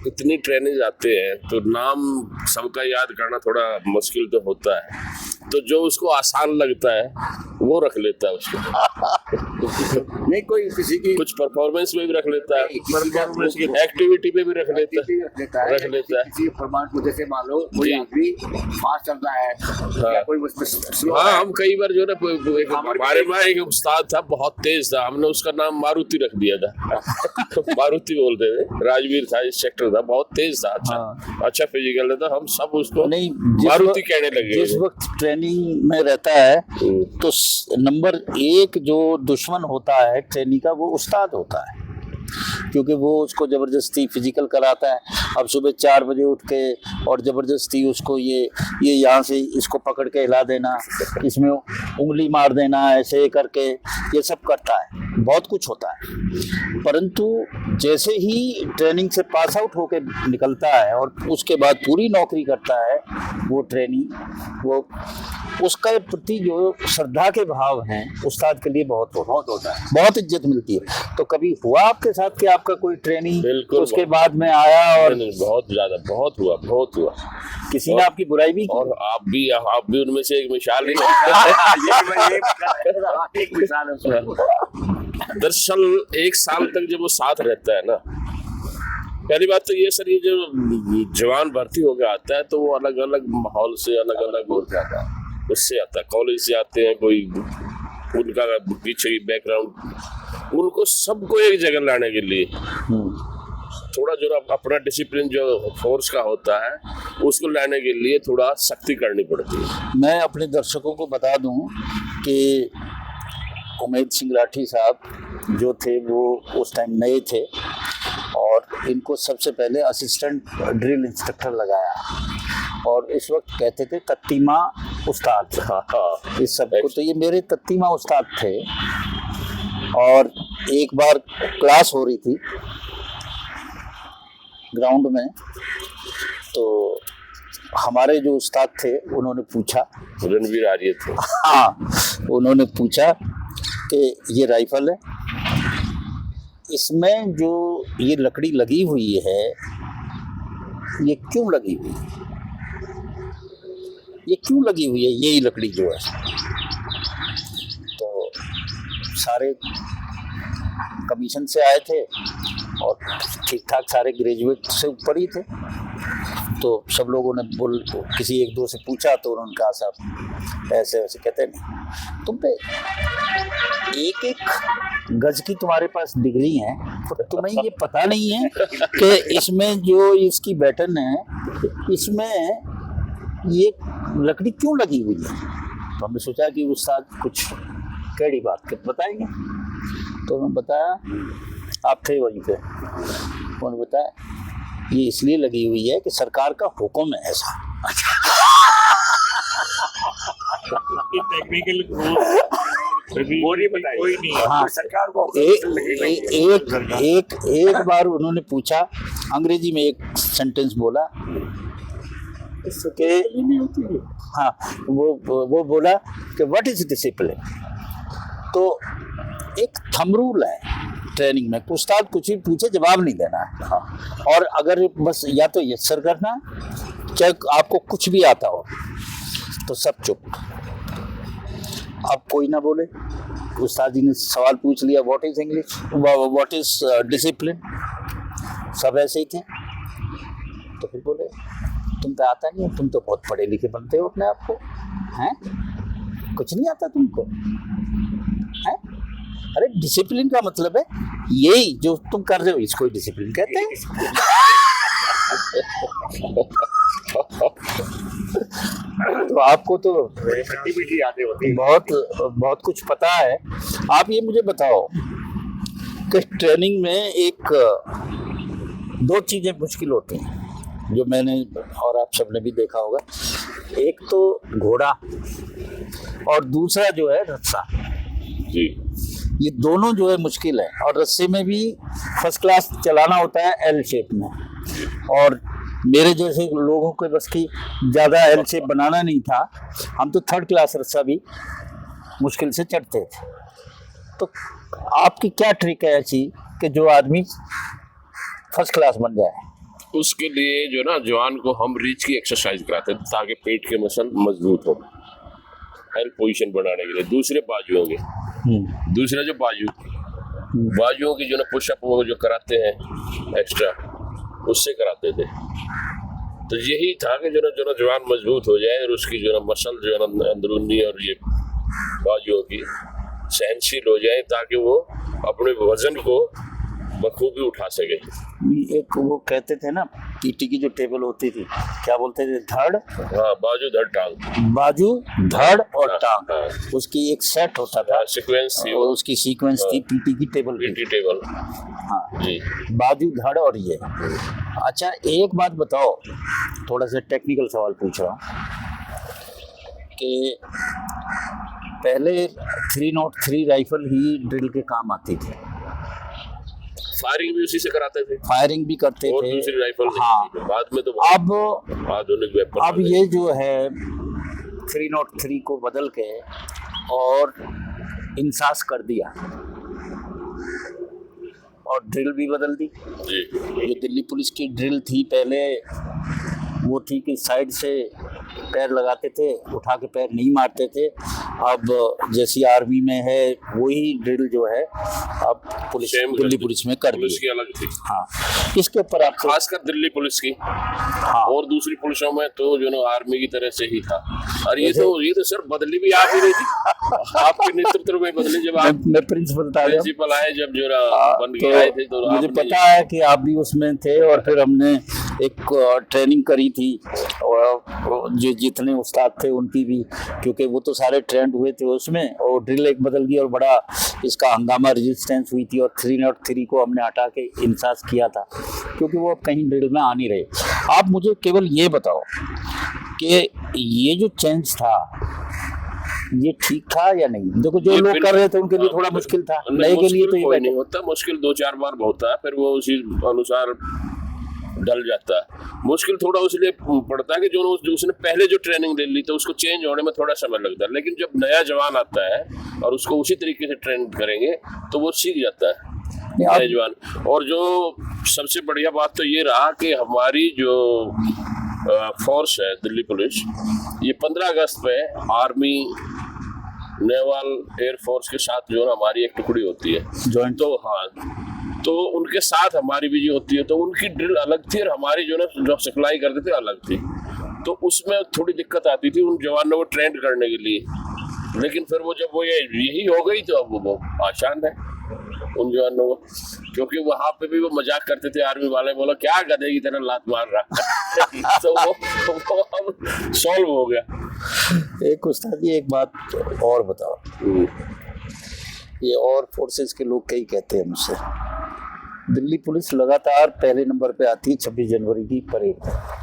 इतनी ट्रेनिंग आते हैं तो नाम सबका याद करना थोड़ा मुश्किल तो होता है, तो जो उसको आसान लगता है वो रख लेता है उसको। नहीं, कोई किसी की कुछ परफॉर्मेंस में भी रख लेता है, एक्टिविटी पे भी रख लेता है। किसी फरमान को, जैसे मान लो कोई आदमी फास्ट चल रहा है या कोई उसमें स्लो हाँ, है। हम कई बार जो है ना, हमारे वहाँ एक उस्ताद था बहुत तेज था, हमने उसका नाम मारुति रख दिया था। मारुति बोलते थे, राजवीर था, इंस्ट्रक्टर था, बहुत तेज था, अच्छा फिजिकल था, हम सब उसको नहीं, मारुति कहने लगे। जिस वक्त ट्रेनिंग में रहता है तो नंबर 1 जो दुश्मन होता है ट्रेनिंग का, वो उस्ताद होता है। क्योंकि वो उसको ज़बरदस्ती फिजिकल कराता है। अब सुबह 4 बजे उठ के और ज़बरदस्ती उसको ये यहाँ से इसको पकड़ के हिला देना, इसमें उंगली मार देना, ऐसे करके ये सब करता है, बहुत कुछ होता है। परंतु जैसे ही ट्रेनिंग से पास आउट होकर निकलता है और उसके बाद पूरी नौकरी करता है वो ट्रेनी, वो उसके प्रति जो श्रद्धा के भाव हैं उस्ताद के लिए बहुत होता है, बहुत इज्जत मिलती है। तो कभी हुआ आपके साथ कि आपका कोई ट्रेनी बिल्कुल उसके बाद में आया और नहीं, बहुत ज्यादा, बहुत हुआ किसी ने आपकी बुराई भी की? और आप भी उनमें से एक मिसाल ही एक मिसाल है उसमें। दरअसल 1 साल तक जब वो साथ रहता है ना, पहली बात तो ये सर, ये जो जवान भर्ती होकर आता है तो वो अलग अलग माहौल से, अलग अलग होता है, उससे आता है, कॉलेज से आते हैं, कोई उनका पीछे की बैकग्राउंड, उनको सबको एक जगह लाने के लिए थोड़ा जो अपना डिसिप्लिन जो फोर्स का होता है उसको लाने के लिए थोड़ा सख्ती करनी पड़ती है। मैं अपने दर्शकों को बता दूं कि उमेद सिंह राठी साहब जो थे वो उस टाइम नए थे और इनको सबसे पहले असिस्टेंट ड्रिल इंस्ट्रक्टर लगाया और इस वक्त कहते थे तत्तीमा उस्ताद। हाँ, इस सब को तो ये मेरे तत्तीमा उस्ताद थे। और एक बार क्लास हो रही थी ग्राउंड में, तो हमारे जो उस्ताद थे उन्होंने पूछा, रणवीर आर्य थे, हाँ, उन्होंने पूछा कि ये राइफल है, इसमें जो ये लकड़ी लगी हुई है ये क्यों लगी हुई है, ये क्यों लगी हुई है, यही लकड़ी जो है। तो सारे कमीशन से आए थे और ठीक ठाक सारे ग्रेजुएट से ऊपर ही थे, तो सब लोगों ने किसी एक दो से पूछा तो उन्होंने कहा साहब ऐसे वैसे, कहते नहीं तुम पे एक गज की तुम्हारे पास डिग्री है, तो तुम्हें ये पता नहीं है कि इसमें जो इसकी बैटन है इसमें ये लकड़ी क्यों लगी हुई है। तो हमने सोचा कि उस्ताद कुछ कैडी बात के बताएंगे, तो उन्होंने बताया, आप थे वहीं पे, उन्होंने बताया ये इसलिए लगी हुई है कि सरकार का हुक्म है ऐसा। टेक्निकल वो नहीं बताई, कोई नहीं। हाँ, सरकार को एक बार उन्होंने पूछा, अंग्रेजी में एक सेंटेंस बोला कि हाँ, वो बोला कि व्हाट इज डिसिप्लिन। तो एक थंब रूल है ट्रेनिंग में, उस्ताद कुछ भी पूछे जवाब नहीं देना है। हाँ, और अगर बस या तो यस सर करना, चाहे आपको कुछ भी आता हो तो सब चुप, अब कोई ना बोले। उस्ताद जी ने सवाल पूछ लिया, what is English, what is discipline, सब ऐसे ही थे। तो फिर बोले तुम तो आता नहीं, तुम तो बहुत पढ़े लिखे बनते हो अपने आप को, हैं, कुछ नहीं आता तुमको, हैं? अरे डिसिप्लिन का मतलब है यही जो तुम कर रहे हो, इसको डिसिप्लिन कहते हैं। तो आपको तो मीठी यादें होती हैं। बहुत कुछ पता है। आप ये मुझे बताओ कि ट्रेनिंग में एक 2 चीजें मुश्किल होती हैं जो मैंने और आप सबने भी देखा होगा, एक तो घोड़ा और दूसरा जो है रस्सा जी। ये दोनों जो है मुश्किल है। और रस्से में भी फर्स्ट क्लास चलाना होता है एल शेप में, और मेरे जैसे लोगों के बस की ज़्यादा एल शेप बनाना नहीं था, हम तो 3rd क्लास रस्सा भी मुश्किल से चढ़ते थे। तो आपकी क्या ट्रिक है ऐसी कि जो आदमी फर्स्ट क्लास बन जाए? उसके लिए जो ना जवान को हम रीच की एक्सरसाइज कराते हैं ताकि पेट के मसल मजबूत हो, हेल्थ पोजीशन बनाने के लिए। दूसरे बाजुओं के दूसरा जो बाजुओं की जो ना पुशअप वो जो कराते हैं एक्स्ट्रा, उससे कराते थे। तो यही था कि जो ना जवान मजबूत हो जाए और उसकी जो ना मसल जो है ना अंदरूनी और ये बाजुओं की सहनशील हो जाए, ताकि वो अपने वजन को बखूबी उठा सके। एक वो कहते थे ना, पीटी की जो टेबल होती थी, क्या बोलते थे, धड़, हाँ, बाजू धड़ टांग, बाजू, धड़ और हाँ, टांग, हाँ। उसकी एक सेट होता था सीक्वेंस थी और उसकी सीक्वेंस थी पीटी की टेबल की। PT table. हाँ, जी बाजू, धड़ और ये। अच्छा, एक बात बताओ, थोड़ा सा टेक्निकल सवाल पूछ रहा हूँ कि पहले 303 राइफल ही ड्रिल के काम आती थी, फायरिंग भी उसी से कराते थे फायरिंग भी करते और थे। दूसरी राइफल नहीं हाँ, थी। बाद में तो अब आधुनिक वेपन अब ये जो है 303 को बदल के और इंसास कर दिया और ड्रिल भी बदल दी। जी जो दिल्ली पुलिस की ड्रिल थी पहले, वो थी कि साइड से पैर लगाते थे, उठा के पैर नहीं मारते थे। अब जैसी आर्मी में है वही ड्रिल जो है अब पुलिस, दिल्ली पुलिस में कर पुलिस दी। की अलग थी, हाँ, इसके ऊपर आप खासकर दिल्ली पुलिस की। हाँ, और दूसरी पुलिसों में तो जो ना आर्मी की तरह से ही था। और ये तो सर बदली भी आप ही रही थी, आपके नेतृत्व में बदली। जब आप मैं प्रिंसिपल था, प्रिंसिपल आए, जब जो ना बन के आए थे, तो मुझे आपने- पता है कि आप भी उसमें थे। और फिर हमने एक ट्रेनिंग करी थी और जो जितने उस्ताद थे उनकी भी, क्योंकि वो तो सारे ट्रेंड हुए थे उसमें, और ड्रिल एक बदल गई और बड़ा इसका हंगामा, रेजिस्टेंस हुई थी और 303 को हमने हटा के इंसास किया था, क्योंकि वो अब कहीं ड्रिल में आ नहीं रहे। आप मुझे केवल ये बताओ कि ये जो चेंज था ये ठीक था या नहीं? देखो, जो ये लोग कर रहे थे उनके लिए हाँ, थोड़ा मुश्किल था, नहीं, नए के लिए मुश्किल तो ये कोई बेहतर। नहीं होता, मुश्किल 2-4 बार होता है, फिर वो उसी अनुसार डल जाता है। मुश्किल थोड़ा उसलिए पड़ता है कि जो उसने पहले जो ट्रेनिंग ले ली तो उसको चेंज होने में थोड़ा समय लगता है, लेकिन जब नया जवान आता है और उसको उसी तरीके से ट्रेन करेंगे तो वो सीख जाता है नया जवान। और जो सबसे बढ़िया बात तो ये रहा कि हमारी जो फोर्स है दिल्ली पुलिस, ये 15 अगस्त पे आर्मी, नेवल, एयरफोर्स के साथ जो हमारी एक टुकड़ी होती है जॉइंट, तो हाँ, तो उनके साथ हमारी भी जो होती है, तो उनकी ड्रिल अलग थी और हमारी जो ना जो सप्लाई करते थे अलग थी। तो उसमें थोड़ी दिक्कत आती थी उन जवानों को ट्रेंड करने के लिए, लेकिन फिर वो जब वो यही हो गई तो अब वो आसान है उन जवानों को, क्योंकि वहां पे भी वो मजाक करते थे आर्मी वाले, बोला क्या गधे की तरह लात मार रहा तो वो अब सॉल्व हो गया। एक उस्ताद जी एक बात और बताओ, ये और फोर्सेस के लोग कई कहते हैं मुझसे, दिल्ली पुलिस लगातार पहले नंबर पे आती है 26 जनवरी की परेड,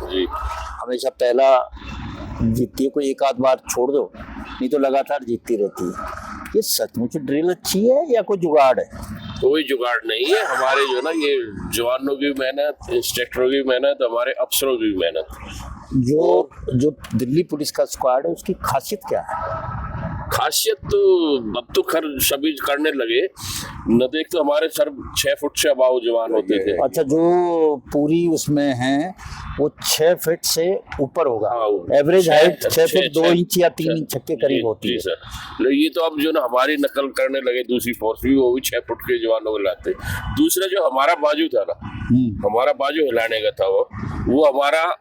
जी हमेशा पहला जीतती है, कोई एक आध बार छोड़ दो, नहीं तो लगातार जीतती रहती है। ये सचमुच ड्रिल अच्छी है या कोई जुगाड़ है? कोई जुगाड़ नहीं है, हमारे जो ना ये जवानों की मेहनत, इंस्ट्रक्टरों की मेहनत, हमारे अफसरों की मेहनत। जो दिल्ली पुलिस का स्क्वाड है उसकी खासियत क्या है? खासियत तो अब तो खैर सभी करने लगे, न देख तो हमारे सर 6 फुट से अबाव जवान होते थे। अच्छा, जो पूरी उसमें हैं वो 6 फीट से ऊपर होगा, हाँ, एवरेज हाइट 6 फीट 2 छः- इंच या 3 इंच के करीब होती जी है। सर, ये तो अब जो ना हमारी नकल करने लगे दूसरी फोर्स भी, वो भी 6 फुट के जवानों को लाते। दूसरा जो हमारा बाजू था ना, हमारा बाजू हिलाने का था, वो हमारा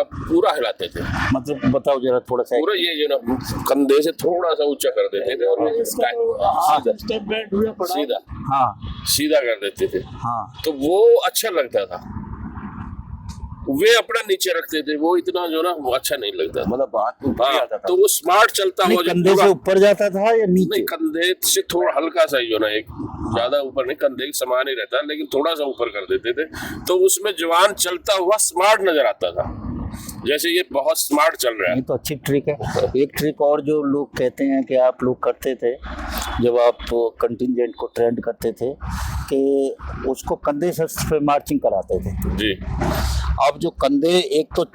पूरा हिलाते थे। मतलब बताओ जरा थोड़ा सा। पूरा ये जो ना कंधे से थोड़ा सा ऊंचा कर देते थे और स्टेप बैंड हुआ पड़ा सीधा हाँ सीधा कर देते थे, हाँ, तो वो अच्छा लगता था। वे अपना नीचे रखते थे, वो इतना जो ना वो अच्छा नहीं लगता। मतलब बात ऊपर हाँ, आता था, तो वो स्मार्ट चलता नहीं, हुआ जो कंधे से पूरा- ऊपर जाता था या नीचे? नहीं, कंधे से थोड़ा हल्का सा ही जो ना, एक ज्यादा ऊपर नहीं, कंधे के समान ही रहता, लेकिन थोड़ा सा ऊपर कर देते थे, तो उसमें जवान चलता हुआ स्मार्ट नजर आता था, जैसे ये बहुत स्मार्ट चल रहा है। ये तो अच्छी ट्रिक है। एक ट्रिक और जो लोग कहते हैं कि आप लोग करते थे जब आप कंटिंजेंट को ट्रेंड करते थे, कि उसको कंधे शस्त्र पे मार्चिंग कराते थे। जी अब जो कंधे, एक तो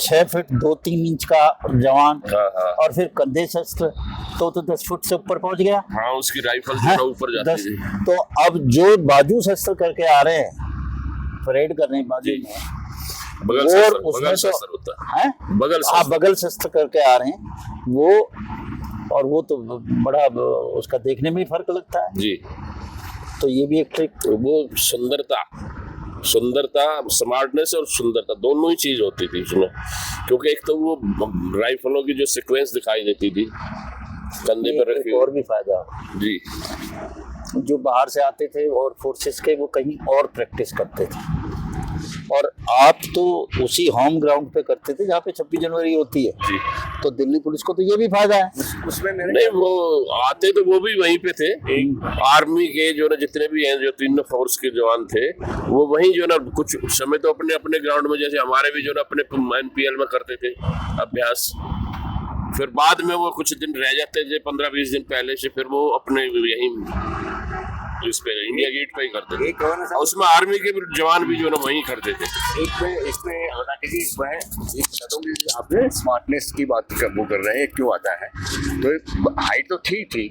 6 फीट 2-3 इंच का जवान, हाँ हाँ और फिर कंधे शस्त्र तो 10 फुट से ऊपर पहुंच गया। हाँ, उसकी राइफल जो ना ऊपर जाती थी। तो अब जो बाजू शस्त्र करके आ रहे हैं, परेड कर रहे हैं बाजू जी। में, बगल और शस्त्र, उसमें बगल तो- शस्त्र होता है, हैं? बगल हाँ, शस्त्र। बगल शस्त्र करके आ रहे हैं वो, और वो तो बड़ा उसका देखने में ही फर्क लगता है। जी, तो ये भी एक ट्रिक। वो सुंदरता, स्मार्टनेस और सुंदरता दोनों ही चीज होती थी उसमें, क्योंकि एक तो वो राइफलों की जो सीक्वेंस दिखाई देती थी कंधे पर एक रखी और भी फायदा, जी, जो बाहर से आते थे और फोर्सेस के, वो कहीं और प्रैक्टिस करते थे, और आप तो उसी होम ग्राउंड पे करते थे जहाँ पे 26 जनवरी होती है। जी। तो दिल्ली पुलिस को तो ये भी फायदा है। उसमें मेरे नहीं, वो आते तो वो भी वहीं पे थे। आर्मी के जो ना जितने भी हैं, जो तीनों फोर्स के जवान थे, वो वहीं जो ना कुछ समय तो अपने अपने ग्राउंड में, जैसे हमारे भी जो ना अपने NPL में करते थे अभ्यास। फिर बाद में वो कुछ दिन रह जाते थे, 15-20 दिन पहले से, फिर वो अपने यहीं इस पे इंडिया गेट पे ही करते थे। एक और और उसमें आर्मी के भी जवान भी जो ना वहीं करते थे। इसमें होता है कि मैं एक बताऊंगी, आपने स्मार्टनेस की बात वो कर रहे हैं, क्यों आता है? तो हाइट तो थी,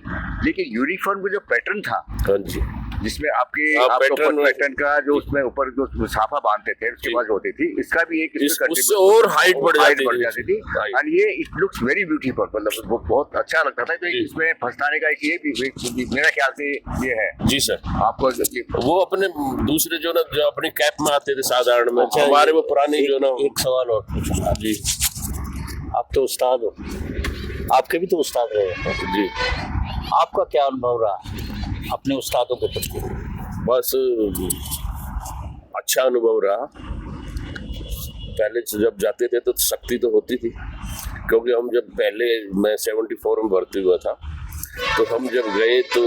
लेकिन यूनिफॉर्म का जो पैटर्न था, हाँ जी, जिसमें आपके पैटर्न पैटर्न का जो उसमें ऊपर जो साफा बांधते थे, उसके बाद होती थी, इसका भी एक उससे और हाइट बढ़ जाती थी। और ये इट लुक्स वेरी ब्यूटीफुल, मतलब वो बहुत अच्छा लगता था। तो इसमें फंसाने का एक ये भी मेरा ख्याल से ये है। जी सर, आपको वो अपने दूसरे जो ना, जो अपनी कैप में आते थे साधारण में, अच्छा, हमारे वो पुरानी जो ना। एक सवाल और पूछूंगा जी आप तो उस्ताद हो, आपके भी तो उस्ताद रहे हैं, जी, आपका क्या अनुभव रहा अपने उस्तादों के प्रति? बस अच्छा अनुभव रहा। पहले जब जाते थे तो सख्ती तो होती थी, क्योंकि हम जब पहले, मैं 74 में भर्ती हुआ था, तो हम जब गए तो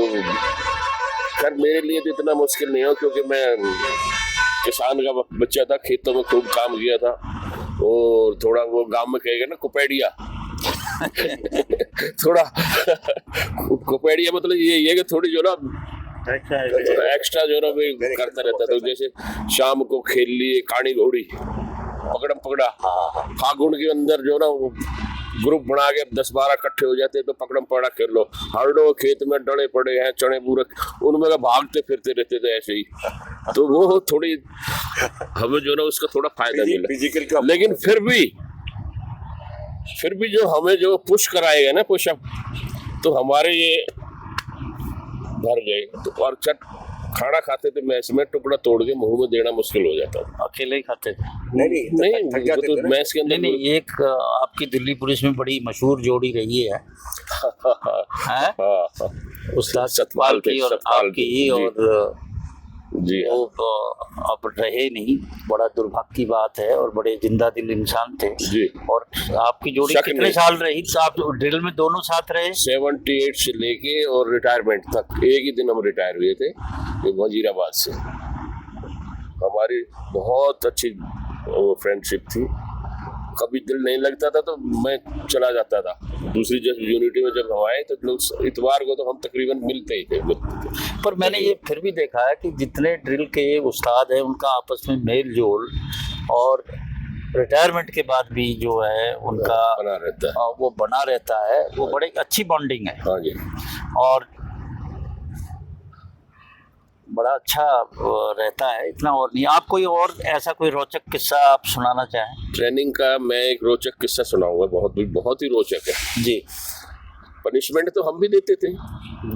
खैर मेरे लिए तो इतना मुश्किल नहीं हो, क्योंकि मैं किसान का बच्चा था, खेतों में खूब काम किया था, और थोड़ा वो गांव में कहेगा ना कुपेड़िया थोड़ा कुपेड़िया मतलब ये कि थोड़ी जो ना एक्स्ट्रा जो ना भी करता रहता था। जैसे शाम को खेल लिए कानी घोड़ी, पकड़म पकड़ा, फागुन के अंदर जो ना ग्रुप बना के 10-12 इकट्ठे हो जाते तो पकड़म पकड़ा खेल लो। हरडो खेत में डले पड़े हैं, चने पूरक, उनमें का भागते फिरते रहते थे ऐसे ही। तो वो थोड़ी हमें जो ना उसका थोड़ा फायदा मिला फिजिकल का, लेकिन फिर भी जो हमें जो पुश कराएगा ना, पुशअप, तो हमारे ये भर गए। तो और चट खाना खाते थे मैस में, टुकड़ा तोड़ के मुंह में देना मुश्किल हो जाता था। अकेले ही खाते थे? नहीं वो तो मैस के अंदर नहीं, एक आपकी दिल्ली पुलिस में बड़ी मशहूर जोड़ी रही है, हैं? हाँ, उस्ताद सतपाल की और सतपाल आपकी, जी। और जी हाँ। वो अब रहे नहीं, बड़ा दुर्भाग्य की बात है, और बड़े जिंदा दिल इंसान थे जी। और आपकी जोड़ी शक कितने नहीं। साल रही? तो आप ड्रिल में दोनों साथ रहे? 78 से लेके और रिटायरमेंट तक, एक ही दिन हम रिटायर हुए थे, वजीराबाद से। हमारी बहुत अच्छी फ्रेंडशिप थी, कभी दिल नहीं लगता था तो मैं चला जाता था दूसरी यूनिटी में। जब हम आए तो लोग इतवार को तो हम तकरीबन मिलते ही थे। पर मैंने ये फिर भी देखा है कि जितने ड्रिल के उस्ताद हैं उनका आपस में मेल जोल, और रिटायरमेंट के बाद भी जो है उनका बना रहता है, वो बना रहता है, वो बड़ी अच्छी बॉन्डिंग है। हाँ जी। और बड़ा अच्छा रहता है, इतना और नहीं। आप कोई और ऐसा कोई रोचक किस्सा आप सुनाना चाहें? ट्रेनिंग का मैं एक रोचक किस्सा सुनाऊंगा, बहुत ही रोचक है जी। पनिशमेंट तो हम भी देते थे।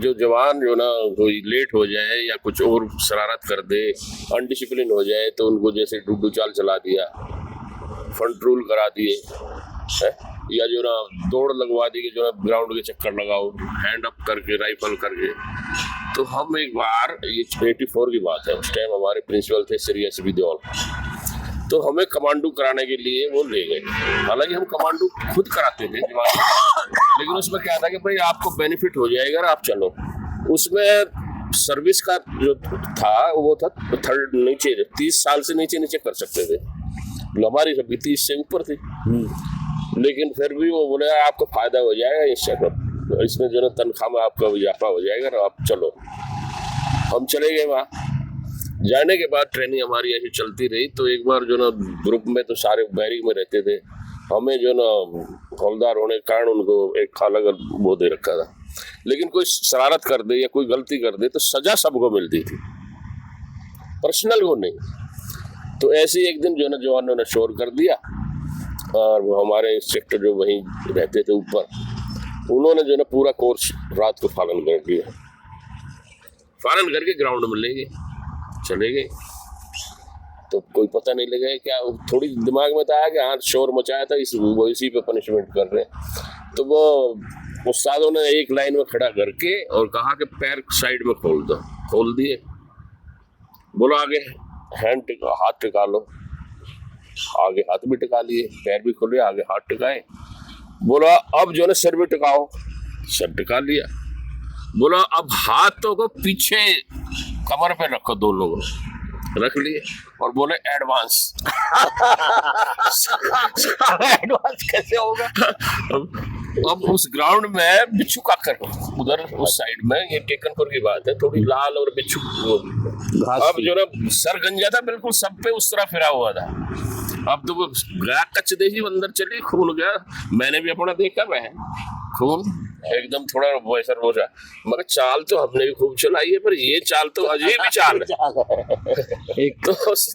जो जवान जो ना कोई लेट हो जाए या कुछ और शरारत कर दे, अनडिसिप्लिन हो जाए, तो उनको जैसे डुडू चाल चला दिया, फ्रंट रूल करा दिए, या जो ना दौड़ लगवा दी कि जो ना ग्राउंड के चक्कर लगाओ हैंड अप करके, राइफल करके। तो हम एक बार, ये 84 की बात है, उस टाइम हमारे प्रिंसिपल थे श्री S.B. देओल, तो हमें कमांडो कराने के लिए वो ले गए। हालांकि हम कमांडो खुद कराते थे जवान, लेकिन उसमें क्या था कि भाई आपको बेनिफिट हो जाएगा और आप चलो। उसमें सर्विस का जो था वो था थर्ड, नीचे 30 साल से नीचे कर सकते थे, हमारी सभी 30 से ऊपर थी। लेकिन फिर भी वो बोले आपको फायदा हो जाएगा, इसमें जो ना तनख्वाह में आपका इजाफा हो जाएगा और आप चलो। हम चले गए वहाँ। जाने के बाद ट्रेनिंग हमारी ऐसी चलती रही। तो एक बार जो ना ग्रुप में तो सारे बैरिक में रहते थे, हमें जो ना हौलदार होने के कारण उनको एक अलग वो दे रखा था। लेकिन कोई शरारत कर दे या कोई गलती कर दे तो सजा सबको मिलती थी, पर्सनल को नहीं। तो ऐसे ही एक दिन जो ना जवानों ने शोर कर दिया, और वो हमारे इंस्ट्रक्टर जो वहीं रहते थे ऊपर, उन्होंने जो ना पूरा कोर्स रात को पालन कर दिया। पालन करके ग्राउंड में ले गए, चले गए। तो कोई पता नहीं लगा क्या, थोड़ी दिमाग में था कि हाँ शोर मचाया था, इसी पे पनिशमेंट कर रहे हैं। तो वो उस्तादों ने एक लाइन में खड़ा करके और कहा कि पैर साइड में खोल दो, खोल दिए। बोला आगे हाथ टिका लो, आगे हाथ भी टिका लिए, पैर भी खोले, आगे हाथ टिकाए। बोला अब जो है सर भी टिकाओ, सर टिका लिया। बोला अब हाथों को पीछे कमर पे रखो, दोनों को रख लिए और बोले एडवांस। एडवांस कैसे होगा? अब उस ग्राउंड में बिच्छू का कर उधर उस साइड में, ये टेकनपुर की बात है, थोड़ी लाल और बिच्छू अब जो ना सर गंजा था बिल्कुल, सब पे उस तरह फिरा हुआ था। अब तो वो गया कच्च देही अंदर चली, खून गया। मैंने भी अपना देखा, मैं खून एकदम थोड़ा वैसा रोजा, मगर चाल तो हमने भी खूब चलाई है, पर ये चाल तो अजीब ही चाल है। एक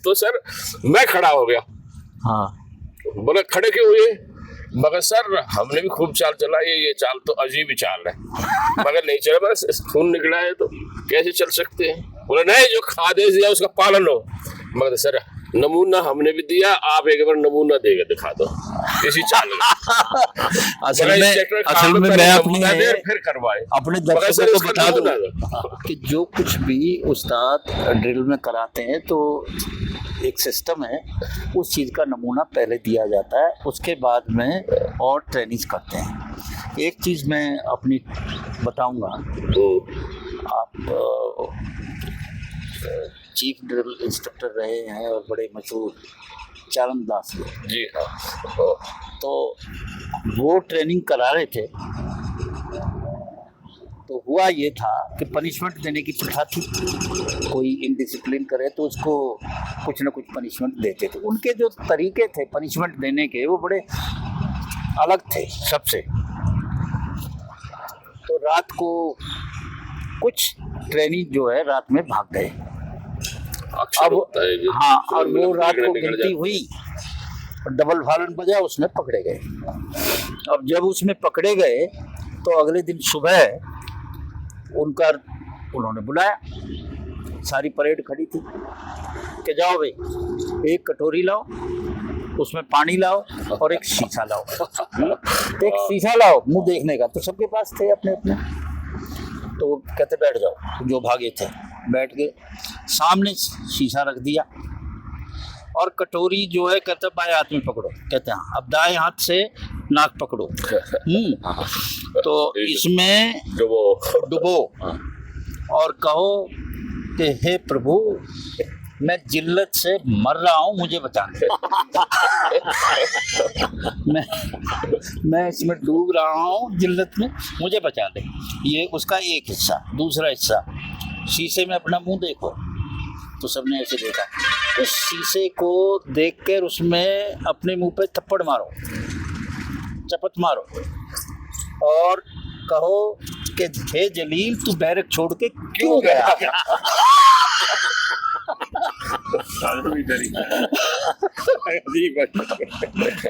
तो सर मैं खड़ा हो गया। हाँ, बोले खड़े क्यों हुए? मगर सर हमने भी खूब चाल चलाई है, ये चाल तो अजीब ही चाल है। मगर नहीं चला, बस खून निकला है तो कैसे चल सकते हैं? बोले नहीं, जो आदेश दिया उसका पालन हो। मगर सर नमूना हमने भी दिया, आप एक बार नमूना देगा दिखा दो इसी चाल में। असल में मैं फिर करवाए अपने दर्शकों को बता दूं कि जो कुछ भी उस्ताद ड्रिल में कराते हैं तो एक सिस्टम है, उस चीज़ का नमूना पहले दिया जाता है, उसके बाद में और ट्रेनिंग करते हैं। एक चीज़ मैं अपनी बताऊंगा, आप चीफ ड्रिल इंस्ट्रक्टर रहे हैं और बड़े मशहूर चरण दास जी हाँ, तो वो ट्रेनिंग करा रहे थे। तो हुआ ये था कि पनिशमेंट देने की प्रथा थी, कोई इनडिसिप्लिन करे तो उसको कुछ ना कुछ पनिशमेंट देते थे। उनके जो तरीके थे पनिशमेंट देने के वो बड़े अलग थे सबसे। तो रात को कुछ ट्रेनिंग जो है रात में भाग गए। अब हाँ, और वो रात को गिनती हुई, डबल फालन बजा, उसमें पकड़े गए। अब जब उसमें पकड़े गए तो अगले दिन सुबह उन्होंने बुलाया, सारी परेड खड़ी थी कि जाओ भाई, एक कटोरी लाओ, उसमें पानी लाओ और एक शीशा लाओ। एक शीशा लाओ मुंह देखने का, तो सबके पास थे अपने अपने। तो कहते बैठ जाओ, जो भागे थे बैठ गए, सामने शीशा रख दिया और कटोरी जो है कहते बाएं हाथ में पकड़ो, कहते हैं अब दाएं हाथ से नाक पकड़ो। तो इसमें डुबो और कहो कि हे प्रभु, मैं जिल्लत से मर रहा हूँ, मुझे बचाने। मैं इसमें डूब रहा हूँ जिल्लत में, मुझे बचा दे। ये उसका एक हिस्सा। दूसरा हिस्सा, शीशे में अपना मुंह देखो। तो सबने ऐसे देखा, उस शीशे को देखकर उसमें अपने मुंह पे थप्पड़ मारो, चपत मारो और कहो कि हे जलील, तू बैरक छोड़ के क्यों गया?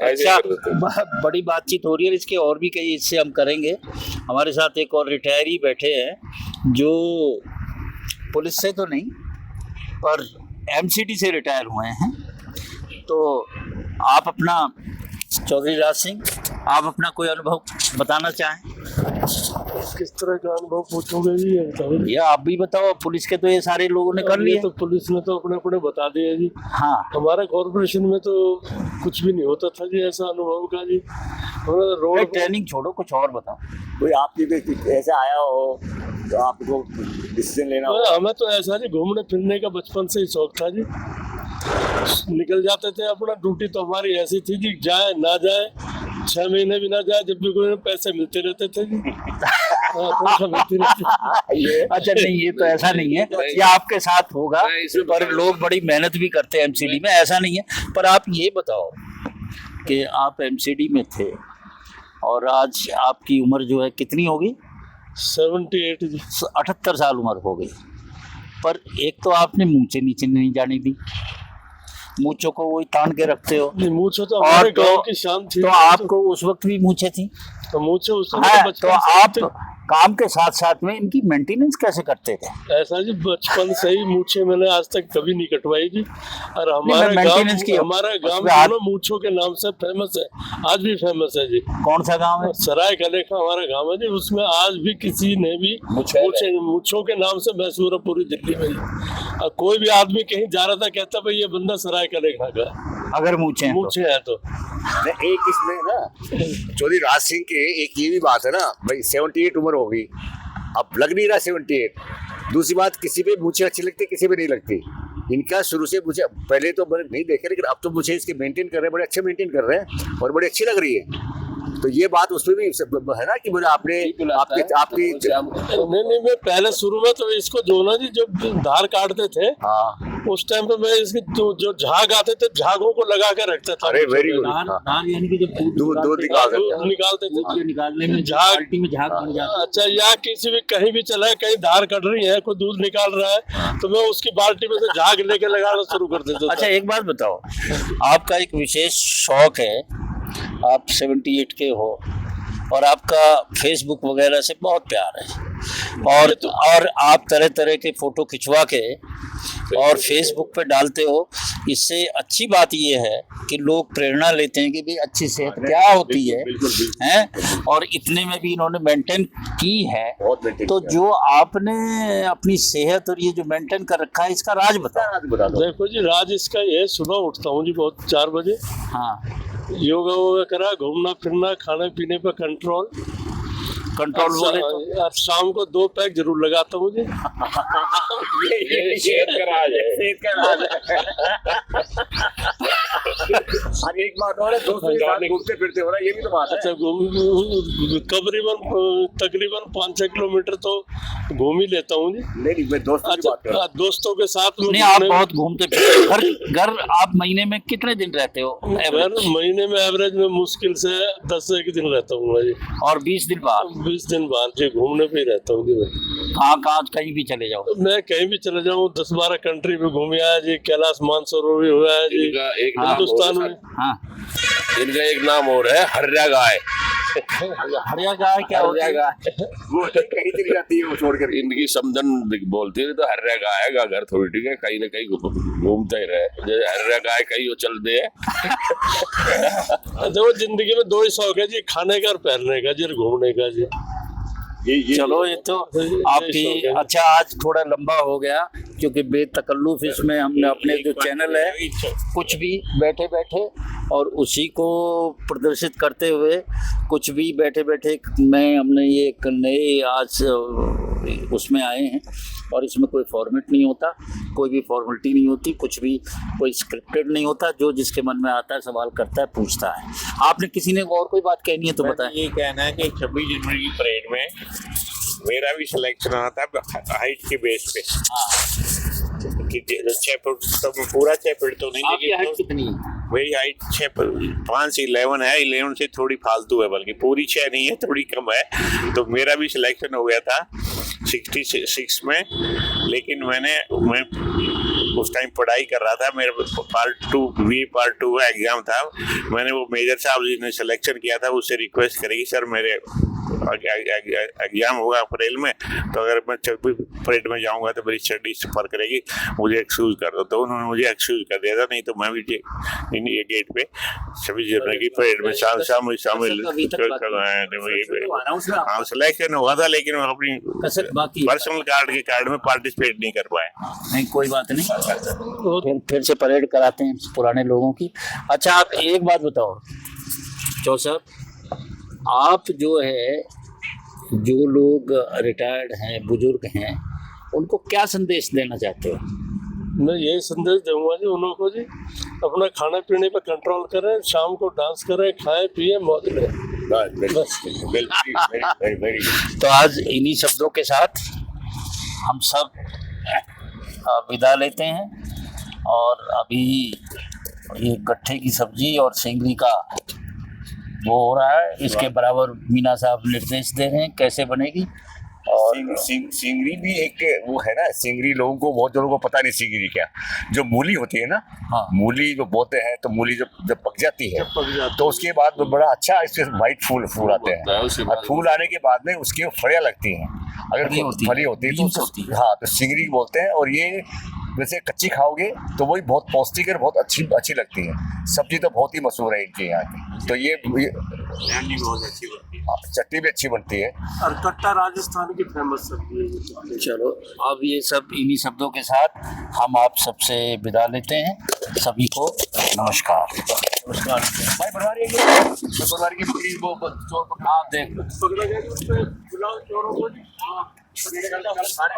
अच्छा, बड़ी बातचीत हो रही है, इसके और भी कई इससे हम करेंगे। हमारे साथ एक और रिटायरी बैठे हैं जो पुलिस से तो नहीं पर एमसीडी से रिटायर हुए हैं। तो आप अपना, चौधरी राज सिंह, आप अपना कोई अनुभव बताना चाहें? किस तरह का अनुभव पूछोगे जी, ये बताओ। या आप भी बताओ, पुलिस के तो ये सारे लोगों ने कर लिए। तो पुलिस ने तो अपने अपने बता दिया जी। हाँ, हमारे कॉर्पोरेशन में तो कुछ भी नहीं होता था जी ऐसा अनुभव का जी। हमारा रोड ट्रेनिंग छोड़ो, कुछ और बताओ। कोई आपकी भी ऐसा आया हो तो आपको डिसीजन लेना हो? हमें तो ऐसा जी, घूमने फिरने का बचपन से ही शौक था जी। निकल जाते थे अपना, ड्यूटी तो हमारी ऐसी थी जी, जाए ना जाए, 6 महीने भी ना जाए, जब भी कोई पैसे मिलते रहते थे जी। मिलती रहती। अच्छा नहीं, ये तो ऐसा नहीं है, ये आपके साथ होगा, पर लोग बड़ी मेहनत भी करते हैं एमसीडी में, ऐसा नहीं है। पर आप ये बताओ कि आप एमसीडी में थे और आज आपकी उम्र जो है कितनी होगी? 78 जी। 78 साल उम्र हो गई। पर एक तो आपने मूंछें नीचे नहीं जाने दी, मूंछों को वही तान के रखते हो। मूंछें तो हमारे गांव की शान थी। तो आपको उस वक्त भी मूंछें थी? तो मूछे उससे हाँ, तो बचपन से आप काम के साथ साथ में इनकी मेंटेनेंस कैसे करते थे? ऐसा जी, बचपन से ही मूछे मैंने आज तक कभी नहीं कटवाई जी। और मैं maintenance की- हमारा गांव उसमें हाथ- दोनों मूछों के नाम से फेमस है, आज भी फेमस है जी। कौन सा गांव है? सराय कलेखा हमारा गांव है जी, उसमें आज भी किसी ने भी मूछों के नाम से मशहूर है पूरी दिल्ली में। और कोई भी आदमी कहीं जा रहा था कहता भाई ये बंदा सराय कलेखा का, अगर मूछे हैं तो। मूछे है तो। नहीं, एक इसमें ना चौधरी राज सिंह के एक ये भी बात है ना भाई, 78 उम्र होगी, अब लग नहीं रहा 78। दूसरी बात, किसी पे मूछें अच्छी लगती, किसी पे नहीं लगती। इनका शुरू से मुझे पहले तो मैंने नहीं देखे, लेकिन अब तो मुझे इसके मेंटेन कर रहे हैं, बड़े अच्छे मेंटेन कर रहे हैं और बड़ी अच्छी लग रही है। तो ये बात उसमें भी है ना कि बोले आपने आपकी नहीं, मैं पहले शुरू में तो इसको जो ना जी, जो धार काटते थे हाँ, उस टाइम पे मैं इसके जो झाग आते थे, झागों को लगा के रखता था। अरे वेरी गुड। धार यानी कि जब दूध निकाल दूध निकालते थे, निकालने में झाग- बाल्टी में झाग बन जाता। अच्छा, या किसी भी कहीं भी चला है, कहीं धार कट रही है, कोई दूध निकाल रहा है, तो मैं उसकी बाल्टी में से झाग लेके लगाना शुरू कर देता था। अच्छा, एक बात बताओ, आपका एक विशेष शौक है, आप 78 के हो और आपका फेसबुक वगैरह से बहुत प्यार है, और आप तरह तरह के फोटो खिंचवा के और फेसबुक पे डालते हो। इससे अच्छी बात ये है कि लोग प्रेरणा लेते हैं कि भाई अच्छी सेहत क्या होती है, हैं, और इतने में भी इन्होंने मेंटेन की है। बहुत maintain तो किया। जो आपने अपनी सेहत और ये जो मेंटेन कर रखा है, इसका राज बताओ। बता दो। देखो जी, राज इसका ये, सुबह उठता हूँ जी बहुत 4 बजे, हाँ, योगा वोगा करा, घूमना फिरना, खाने पीने पर कंट्रोल कंट्रोल और शाम को 2 पैक जरूर लगाता हूँ जी। ये सेहत का राज है। और एक बात और है, दोस्तों के साथ घूमते फिरते हो ना, ये भी तो बात है। अच्छा, तकरीबन 5-6 किलोमीटर तो घूम ही लेता हूँ जी। नहीं, मैं दोस्तों की बात कर रहा अच्छा, दोस्तों के साथ में नहीं, आप बहुत घूमते फिरते हो। घर आप महीने में कितने दिन रहते हो? घर महीने में एवरेज में मुश्किल से 10 से 1 दिन रहता हूँ मैं जी, और 20 दिन बाद 20 दिन बाद जी घूमने पे ही रहता हूँ जी मैं। कहाँ कहीं भी चले जाओ? मैं कहीं भी चले जाऊँ, 10-12 कंट्री में घूम आया जी, कैलाश मानसरोवर भी हुआ है जी इनका एक नाम हिंदुस्तान और है, में। हाँ, इनका एक नाम और है, हर्रा गाय। हरिया गाय क्या होती है? वो कहीं चली जाती है वो छोड़ कर। इनकी समझन बोलती है तो हर्रा गाय है, घर थोड़ी ठीक है, कहीं ना कहीं घूमते ही रहे, जैसे हर्रा गाय कहीं वो चल दे। देखो, जिंदगी में 2 ही शौक है जी, खाने का और पहनने का जी, और घूमने का जी। चलो, ये तो आपकी। अच्छा, आज थोड़ा लंबा हो गया क्योंकि बेतकल्लुफ इसमें हमने अपने जो चैनल है कुछ भी बैठे बैठे और उसी को प्रदर्शित करते हुए, कुछ भी बैठे बैठे में हमने ये एक नए आज उसमें आए हैं। और इसमें कोई फॉर्मेट नहीं होता, कोई भी फॉर्मेलिटी नहीं होती, कुछ भी कोई स्क्रिप्टेड नहीं होता, जो जिसके मन में आता है सवाल करता है, पूछता है। आपने किसी ने और कोई बात कहनी है तो बताएं। ये कहना है कि 26 जनवरी की परेड में मेरा भी सिलेक्शन आना था हाइट के बेस पे। कि 6 फुट तो पूरा 6 फुट तो नहीं, आपकी हाइट कितनी है? मेरी हाइट 5 से 11 है, 11 से थोड़ी फालतू है, बल्कि पूरी 6 नहीं है, थोड़ी कम है। तो मेरा भी सिलेक्शन हो गया था 66 में, लेकिन मैं उस टाइम पढ़ाई कर रहा था, मेरे पार्ट 2 का एग्जाम था। मैंने वो मेजर साहब जी ने सिलेक्शन किया था, उससे रिक्वेस्ट करेगी सर मेरे एग्जाम होगा अप्रैल में, तो अगर मैं परेड में जाऊंगा तो मेरी स्टडी सफर करेगी, मुझे एक्सक्यूज कर दो। तो उन्होंने मुझे एक्सक्यूज कर दिया था, नहीं तो मैं भी ये गेट पे 26 जनवरी की परेड में शामिल हाँ सिलेक्शन हुआ था, लेकिन अपनी पर्सनल कार्ड में पार्टिसिपेट नहीं कर पाए। नहीं, कोई बात नहीं, फिर से परेड कराते हैं पुराने लोगों की। अच्छा, आप एक बात बताओ चौसर, आप जो है, जो लोग रिटायर्ड हैं, बुजुर्ग हैं, उनको क्या संदेश देना चाहते हो? मैं यही संदेश दूंगा जी उन लोगों को जी, अपना खाने पीने पर कंट्रोल करें, शाम को डांस करें, खाएं पिए, मौज लें। तो आज इन्हीं शब्दों के साथ हम सब विदा लेते हैं। और अभी ये गट्ठे की सब्जी और सेंगरी का वो हो रहा है, इसके बराबर मीना साहब निर्देश दे रहे हैं कैसे बनेगी। और सिंगरी भी एक वो है ना, सिंगरी लोगों को, बहुत लोगों को पता नहीं सिंगरी क्या। जो मूली होती है ना, हाँ। मूली जो बोते हैं, तो मूली जब पक जाती है पक जाती तो उसके बाद वो बड़ा अच्छा इसके वाइट फूल आते होता है, हैं। उसके और बाद फूल आने के बाद में उसकी फलियां लगती हैं। अगर फली होती है, फली होती है बीन्स तो होती है। हाँ, तो सिंगरी बोलते हैं। और ये वैसे कच्ची खाओगे तो वही बहुत पौष्टिक और बहुत अच्छी लगती है। सब्जी तो बहुत ही मशहूर है इनकी यहाँ की। तो ये भी बहुत अच्छी बनती है। चटनी भी अच्छी बनती है। और कट्टा राजस्थान की फेमस सब्जी है ये। चलो, अब ये सब इन्हीं शब्दों के साथ हम आप सबसे विदा लेते हैं। सभी को नमस्कार। भाई बनवारी की बकरी वो चोर पकड़ा आप देख लो। पकड़ा गया, उस पे बुलाओ चोरों को जी। हाँ। सारे